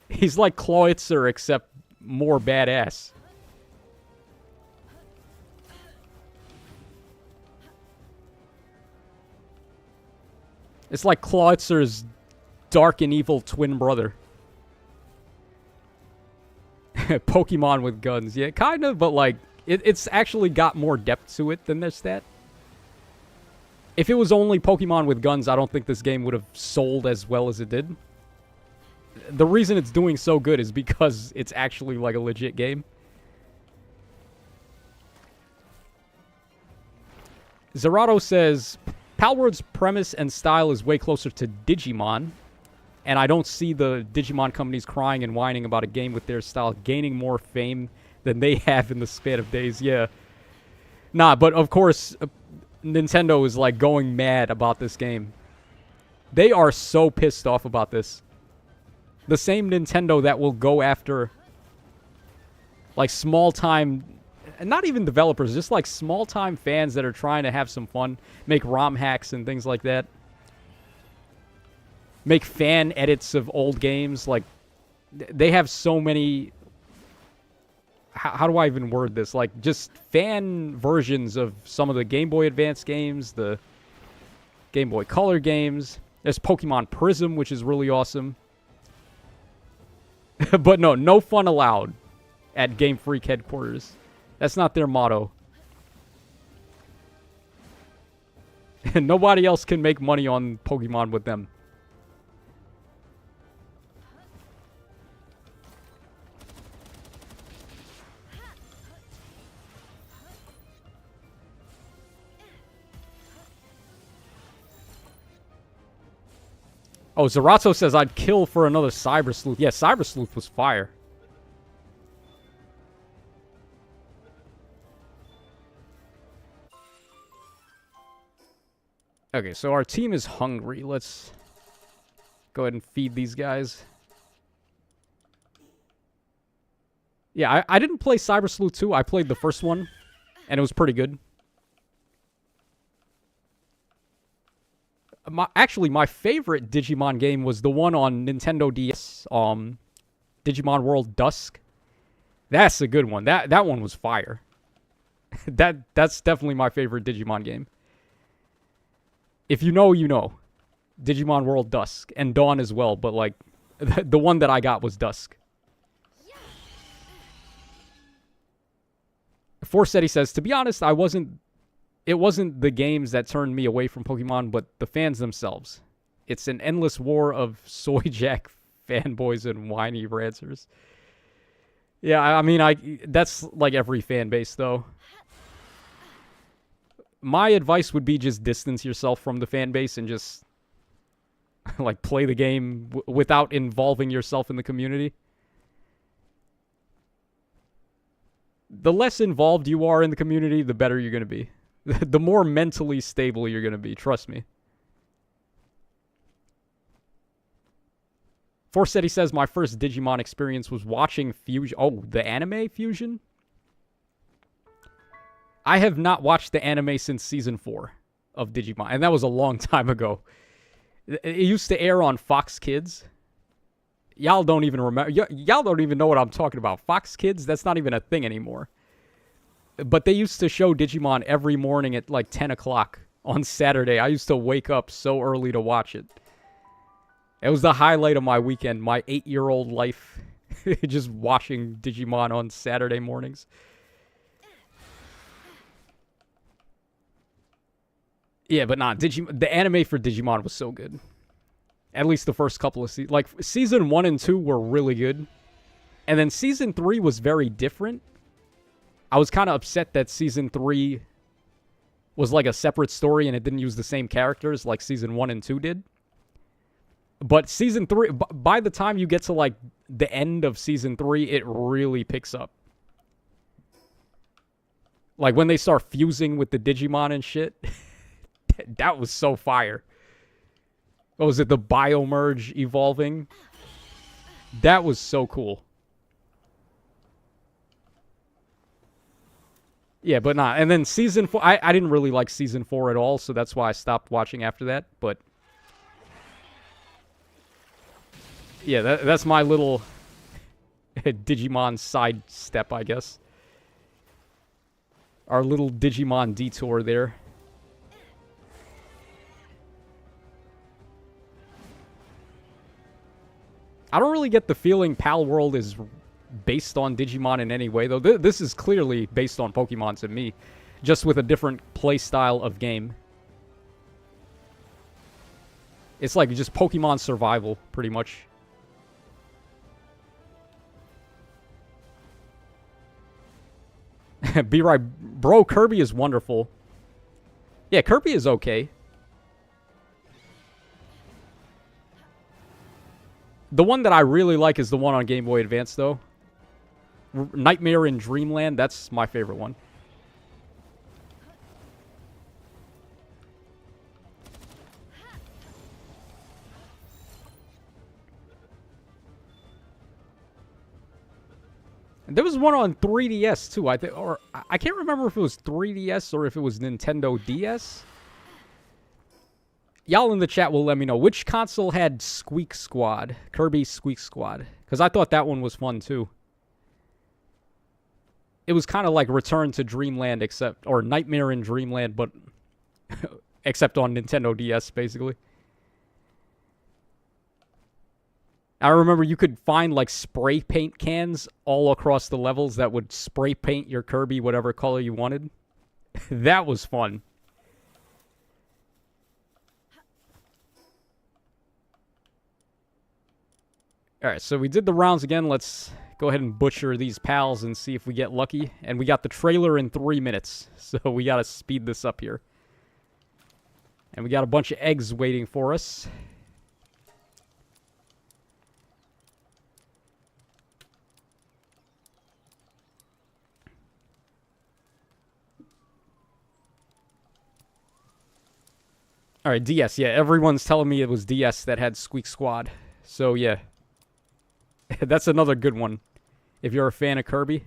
He's like Clawitzer, except more badass. It's like Clawitzer's dark and evil twin brother. Pokemon with guns. Yeah, kind of, but like, it's actually got more depth to it than this stat. If it was only Pokemon with guns, I don't think this game would have sold as well as it did. The reason it's doing so good is because it's actually like a legit game. Zerato says, Palworld's premise and style is way closer to Digimon. And I don't see the Digimon companies crying and whining about a game with their style gaining more fame than they have in the span of days. Yeah. Nah, but of course, Nintendo is like going mad about this game. They are so pissed off about this. The same Nintendo that will go after like small-time, not even developers, just like small-time fans that are trying to have some fun, make ROM hacks and things like that. Make fan edits of old games. Like, they have so many... How do I even word this? Like, just fan versions of some of the Game Boy Advance games, the Game Boy Color games. There's Pokemon Prism, which is really awesome. But no fun allowed at Game Freak headquarters. That's not their motto. And nobody else can make money on Pokemon with them. Oh, Zerato says I'd kill for another Cyber Sleuth. Yeah, Cyber Sleuth was fire. Okay, so our team is hungry. Let's go ahead and feed these guys. Yeah, I didn't play Cyber Sleuth 2. I played the first one, and it was pretty good. Actually, my favorite Digimon game was the one on Nintendo DS, Digimon World Dusk. That's a good one. That one was fire. That's definitely my favorite Digimon game. If you know, you know. Digimon World Dusk. And Dawn as well, but like, the one that I got was Dusk. Forsetti says, to be honest, it wasn't the games that turned me away from Pokemon, but the fans themselves. It's an endless war of soy jack fanboys and whiny rancers. Yeah, I mean, that's like every fan base, though. My advice would be just distance yourself from the fan base and just like play the game without involving yourself in the community. The less involved you are in the community, the better you're going to be. The more mentally stable you're going to be, trust me. Forsetti says, my first Digimon experience was watching Fusion. Oh, the anime Fusion? I have not watched the anime since season 4 of Digimon, and that was a long time ago. It used to air on Fox Kids. Y'all don't even remember. Y'all don't even know what I'm talking about. Fox Kids, that's not even a thing anymore. But they used to show Digimon every morning at like 10 o'clock on Saturday. I used to wake up so early to watch it. It was the highlight of my weekend, my 8-year-old life. Just watching Digimon on Saturday mornings. Yeah, but nah, the anime for Digimon was so good. At least the first couple of seasons. Like, season 1 and 2 were really good. And then season 3 was very different. I was kind of upset that season 3 was like a separate story and it didn't use the same characters like season 1 and 2 did. But season 3, by the time you get to like the end of season 3, it really picks up. Like when they start fusing with the Digimon and shit. That was so fire. What was it? The biomerge evolving? That was so cool. Yeah, but not. And then season 4, I didn't really like season 4 at all, so that's why I stopped watching after that. But yeah, that's my little Digimon side step, I guess. Our little Digimon detour there. I don't really get the feeling Palworld is based on Digimon in any way, though. This is clearly based on Pokemon to me, just with a different play style of game. It's like just Pokemon survival, pretty much. Be right. Bro, Kirby is wonderful. Yeah, Kirby is okay. The one that I really like is the one on Game Boy Advance, though. Nightmare in Dreamland, that's my favorite one. And there was one on 3DS, too, I think. Or I can't remember if it was 3DS or if it was Nintendo DS. Y'all in the chat will let me know. Which console had Squeak Squad? Kirby Squeak Squad. Because I thought that one was fun, too. It was kind of like Return to Dreamland, except... Or Nightmare in Dreamland, but... except on Nintendo DS, basically. I remember you could find, like, spray paint cans all across the levels that would spray paint your Kirby whatever color you wanted. That was fun. Alright, so we did the rounds again. Let's go ahead and butcher these pals and see if we get lucky. And we got the trailer in 3 minutes, so we gotta speed this up here. And we got a bunch of eggs waiting for us. Alright, DS, yeah, everyone's telling me it was DS that had Squeak Squad. So, yeah. That's another good one, if you're a fan of Kirby.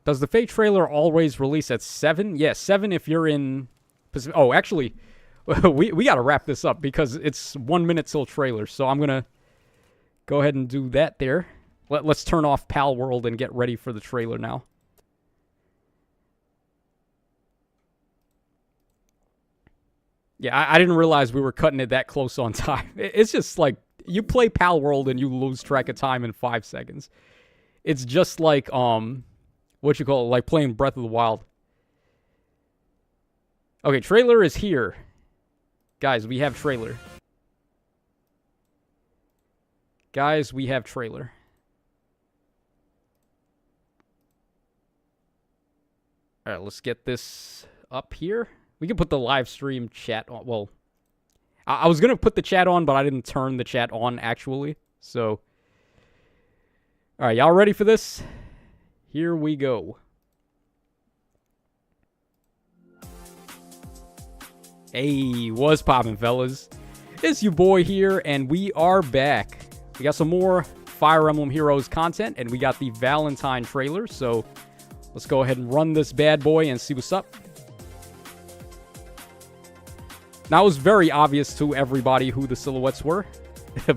Does the Fate trailer always release at 7? Yeah, 7 if you're in Pacific. Oh, actually, we got to wrap this up because it's 1 minute till trailer. So I'm going to go ahead and do that there. Let's turn off Palworld and get ready for the trailer now. Yeah, I didn't realize we were cutting it that close on time. It's just like, you play Palworld and you lose track of time in 5 seconds. It's just like, what you call it, like playing Breath of the Wild. Okay, trailer is here. Guys, we have trailer. Guys, we have trailer. All right, let's get this up here. We can put the live stream chat on. Well, I was going to put the chat on, but I didn't turn the chat on, actually. So, all right, y'all ready for this? Here we go. Hey, what's poppin', fellas? It's your boy here, and we are back. We got some more Fire Emblem Heroes content, and we got the Valentine trailer, so let's go ahead and run this bad boy and see what's up. Now, it was very obvious to everybody who the silhouettes were,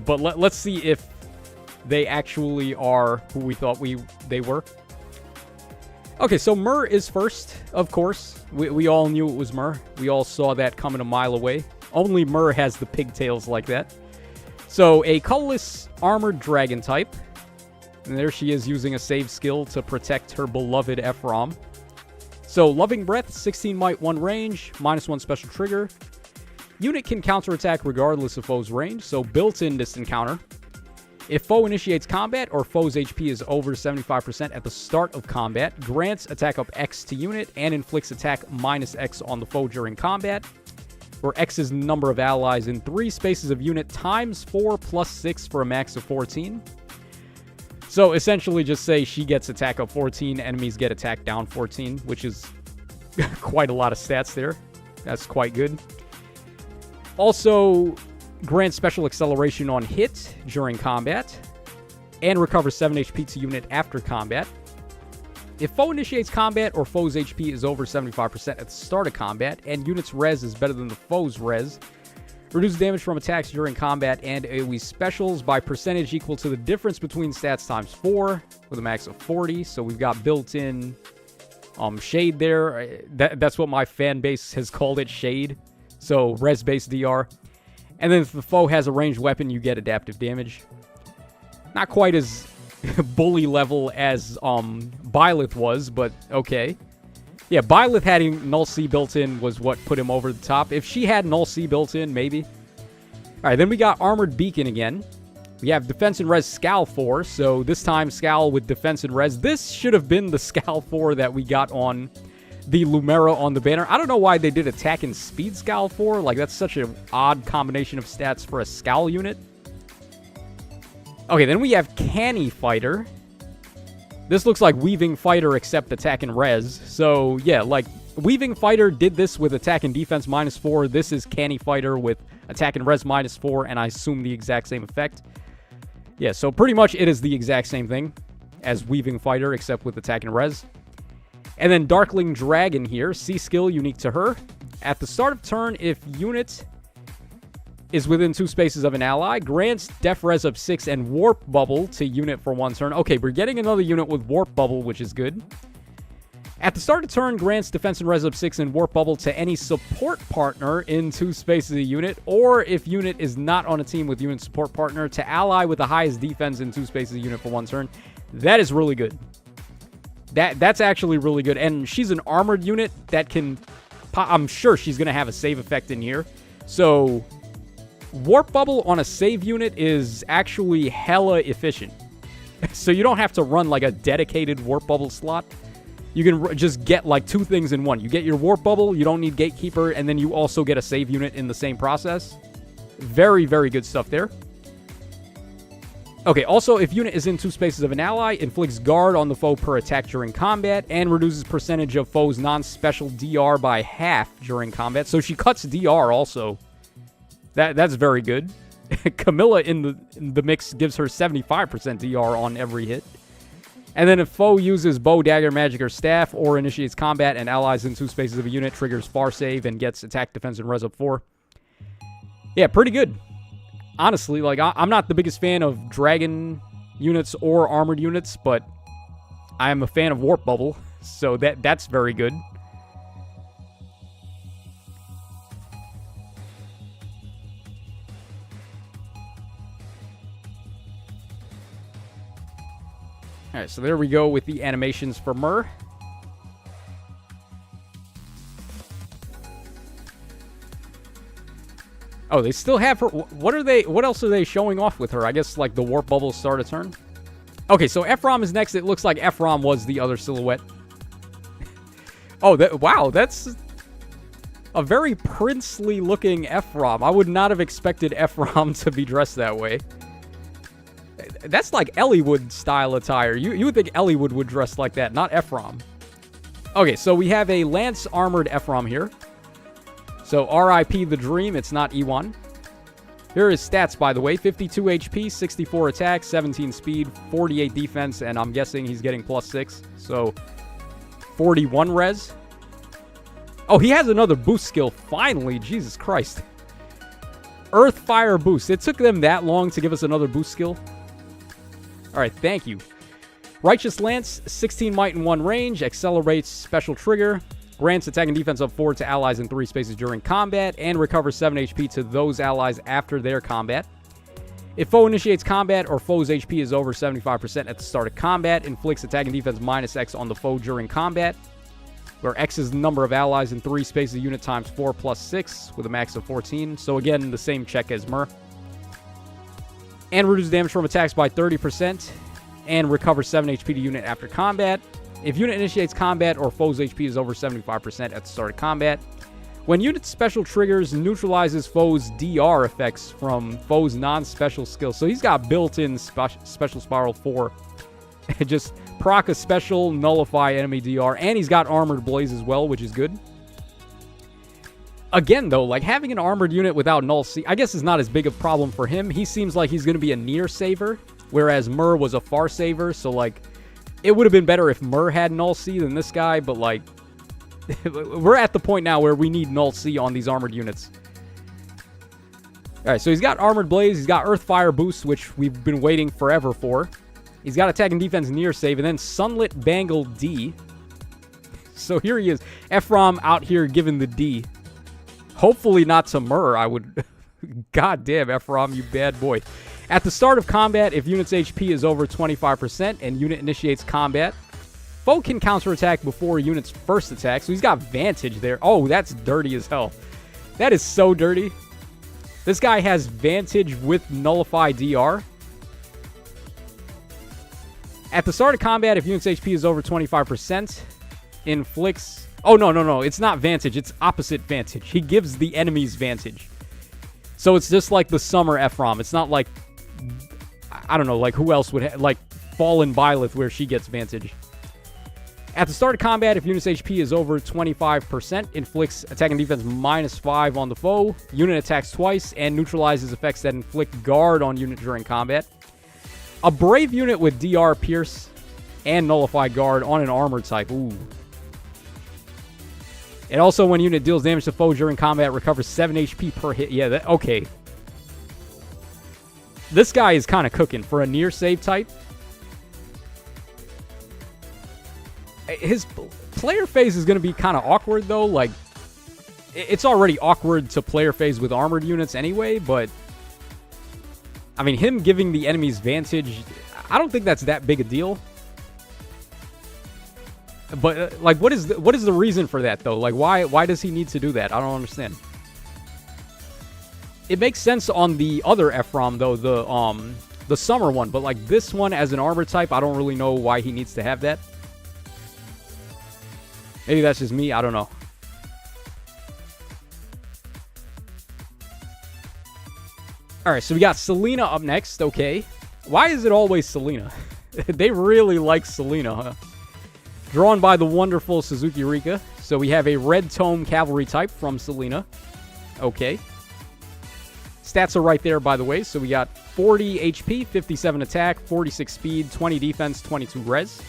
but let's see if they actually are who we thought they were. Okay, so Myrrh is first, of course. We all knew it was Myrrh. We all saw that coming a mile away. Only Myrrh has the pigtails like that. So, a colorless armored dragon type. And there she is using a save skill to protect her beloved Ephraim. So, Loving Breath, 16 might, 1 range, -1 special trigger. Unit can counterattack regardless of foe's range, so built-in distant counter. If foe initiates combat or foe's HP is over 75% at the start of combat, grants attack up X to unit and inflicts attack -X on the foe during combat, where X is the number of allies in 3 spaces of unit times 4 plus 6 for a max of 14. So essentially just say she gets attack up 14, enemies get attack down 14, which is quite a lot of stats there. That's quite good. Also, grants special acceleration on hit during combat, and recovers 7 HP to unit after combat. If foe initiates combat or foe's HP is over 75% at the start of combat, and unit's res is better than the foe's res, reduce damage from attacks during combat and AoE specials by percentage equal to the difference between stats times 4, with a max of 40. So we've got built-in shade there. That's what my fan base has called it, shade. So res-based DR. And then if the foe has a ranged weapon, you get adaptive damage. Not quite as bully level as Byleth was, but okay. Yeah, Byleth having Null C built in was what put him over the top. If she had Null C built in, maybe. Alright, then we got Armored Beacon again. We have Defense and Res Scal 4, so this time Scal with Defense and Res. This should have been the Scal 4 that we got on the Lumera on the banner. I don't know why they did Attack and Speed Scal 4. Like, that's such an odd combination of stats for a Scal unit. Okay, then we have Canny Fighter. This looks like Weaving Fighter except Attack and Res. So, yeah, like, Weaving Fighter did this with Attack and Defense -4. This is Canny Fighter with Attack and Res -4, and I assume the exact same effect. Yeah, so pretty much it is the exact same thing as Weaving Fighter except with Attack and Res. And then Darkling Dragon here, C skill unique to her. At the start of turn, if unit is within 2 spaces of an ally, grants Def Res up 6 and Warp Bubble to unit for 1 turn. Okay, we're getting another unit with Warp Bubble, which is good. At the start of turn, grants Defense and Res up 6 and Warp Bubble to any support partner in 2 spaces of a unit, or if unit is not on a team with unit support partner, to ally with the highest defense in 2 spaces of a unit for 1 turn. That is really good. That's actually really good. And she's an armored unit that can... I'm sure she's going to have a save effect in here. So, Warp Bubble on a save unit is actually hella efficient. So you don't have to run like a dedicated Warp Bubble slot. You can just get like 2 things in one. You get your Warp Bubble, you don't need Gatekeeper, and then you also get a save unit in the same process. Very, very good stuff there. Okay, also, if unit is in 2 spaces of an ally, inflicts guard on the foe per attack during combat, and reduces percentage of foe's non-special DR by half during combat. So she cuts DR also. That's very good. Camilla in the mix gives her 75% DR on every hit. And then if foe uses bow, dagger, magic, or staff, or initiates combat and allies in 2 spaces of a unit, triggers far save and gets attack, defense, and res up 4. Yeah, pretty good. Honestly, like, I'm not the biggest fan of dragon units or armored units, but I am a fan of Warp Bubble, so that's very good. Alright, so there we go with the animations for Myrrh. Oh, they still have her. What else are they showing off with her? I guess, like, the warp bubbles start a turn. Okay, so Ephraim is next. It looks like Ephraim was the other silhouette. Oh, wow, that's a very princely looking Ephraim. I would not have expected Ephraim to be dressed that way. That's like Elliewood style attire. You would think Elliewood would dress like that, not Ephraim. Okay, so we have a Lance armored Ephraim here. So RIP the Dream, it's not E1. Here are his stats, by the way. 52 HP, 64 attack, 17 speed, 48 defense, and I'm guessing he's getting +6. So 41 res. Oh, he has another boost skill, finally. Jesus Christ. Earth Fire Boost. It took them that long to give us another boost skill. Alright, thank you. Righteous Lance, 16 might and 1 range, accelerates special trigger, grants attack and defense up 4 to allies in 3 spaces during combat, and recovers 7 HP to those allies after their combat. If foe initiates combat or foe's HP is over 75% at the start of combat, inflicts attack and defense -X on the foe during combat, where X is the number of allies in 3 spaces unit times 4 plus 6 with a max of 14. So again, the same check as Myrrh. And reduce damage from attacks by 30%, and recover 7 HP to unit after combat. If unit initiates combat or foe's HP is over 75% at the start of combat, when unit special triggers, neutralizes foe's DR effects from foe's non-special skills. So he's got built-in special spiral 4. Just proc a special, nullify enemy DR, and he's got armored blaze as well, which is good. Again, though, like, having an armored unit without null C, I guess is not as big a problem for him. He seems like he's going to be a near saver, whereas Myrrh was a far saver, so, like, it would have been better if Myrrh had null C than this guy, but, like, we're at the point now where we need null C on these armored units. Alright, so he's got Armored Blaze, he's got Earth Fire Boost, which we've been waiting forever for. He's got Attack and Defense near save, and then Sunlit Bangle D. So here he is, Ephraim out here giving the D. Hopefully not to Myrrh, I would... God damn, Ephraim, you bad boy. At the start of combat, if unit's HP is over 25% and unit initiates combat, foe can counterattack before unit's first attack, so he's got Vantage there. Oh, that's dirty as hell. That is so dirty. This guy has Vantage with Nullify DR. At the start of combat, if unit's HP is over 25%, inflicts... Oh, no. It's not Vantage. It's opposite Vantage. He gives the enemies Vantage. So it's just like the Summer Ephraim. It's not like... I don't know, like who else would... like Fallen Byleth, where she gets Vantage. At the start of combat, if unit's HP is over 25%, inflicts attack and defense -5 on the foe. Unit attacks twice and neutralizes effects that inflict guard on unit during combat. A brave unit with DR Pierce and Nullify Guard on an armor type. Ooh. And also, when unit deals damage to foe during combat, recovers 7 HP per hit. Yeah, okay. This guy is kind of cooking for a near save type. His player phase is going to be kind of awkward, though. Like, it's already awkward to player phase with armored units anyway, but... I mean, him giving the enemies Vantage, I don't think that's that big a deal. But, like, what is the reason for that, though? Like, why does he need to do that? I don't understand. It makes sense on the other Ephraim, though, the Summer one. But, like, this one as an armor type, I don't really know why he needs to have that. Maybe that's just me. I don't know. Alright, so we got Selena up next. Okay. Why is it always Selena? They really like Selena, huh? Drawn by the wonderful Suzuki Rika. So we have a Red Tome Cavalry type from Selena. Okay. Stats are right there, by the way. So we got 40 HP, 57 attack, 46 speed, 20 defense, 22 res.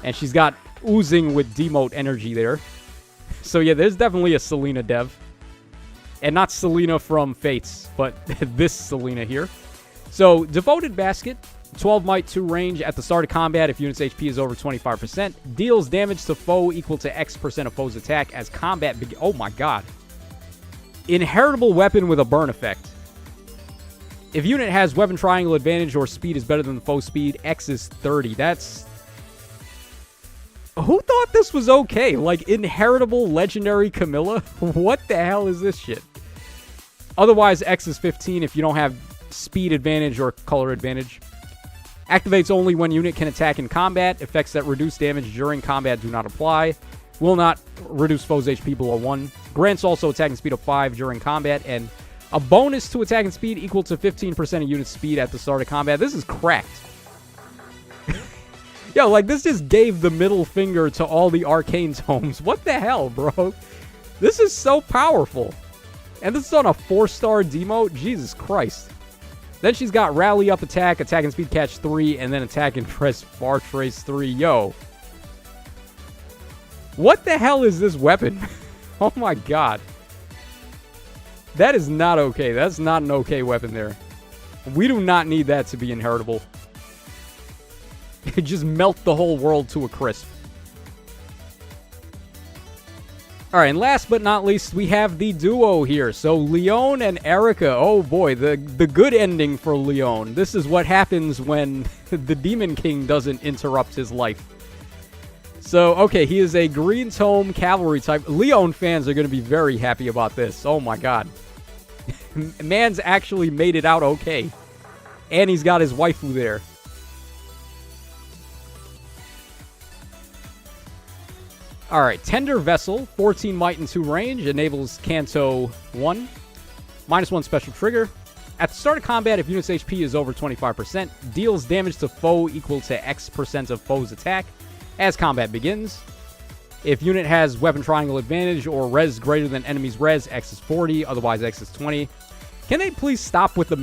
And she's got oozing with demote energy there. So yeah, there's definitely a Selena dev. And not Selena from Fates, but this Selena here. So, Devoted Basket, 12 might, 2 range. At the start of combat, if unit's HP is over 25%, deals damage to foe equal to X% of foe's attack as combat begins. Oh my god. Inheritable weapon with a burn effect. If unit has weapon triangle advantage or speed is better than the foe speed, X is 30. That's... Who thought this was okay? Like, inheritable legendary Camilla? What the hell is this shit? Otherwise, X is 15 if you don't have speed advantage or color advantage. Activates only when unit can attack in combat. Effects that reduce damage during combat do not apply. Will not reduce foes' HP below 1. Grants also attacking speed of 5 during combat. And a bonus to attacking speed equal to 15% of unit speed at the start of combat. This is cracked. Yo, like, this just gave the middle finger to all the arcane tomes. What the hell, bro? This is so powerful. And this is on a 4-star demote? Jesus Christ. Then she's got Rally Up Attack, Attack and Speed Catch 3, and then Attack and Press Far Trace 3. Yo. What the hell is this weapon? Oh my god. That is not okay. That's not an okay weapon there. We do not need that to be inheritable. It just melt the whole world to a crisp. Alright, and last but not least, we have the duo here. So, Leon and Erica. Oh boy, the good ending for Leon. This is what happens when the Demon King doesn't interrupt his life. So, okay, he is a Green Tome Cavalry type. Leon fans are going to be very happy about this. Oh my god. Man's actually made it out okay. And he's got his waifu there. Alright, Tender Vessel, 14 might and 2 range, enables Kanto 1, -1 special trigger. At the start of combat, if unit's HP is over 25%, deals damage to foe equal to X% of foe's attack as combat begins. If unit has weapon triangle advantage or res greater than enemy's res, X is 40, otherwise X is 20. Can they please stop with the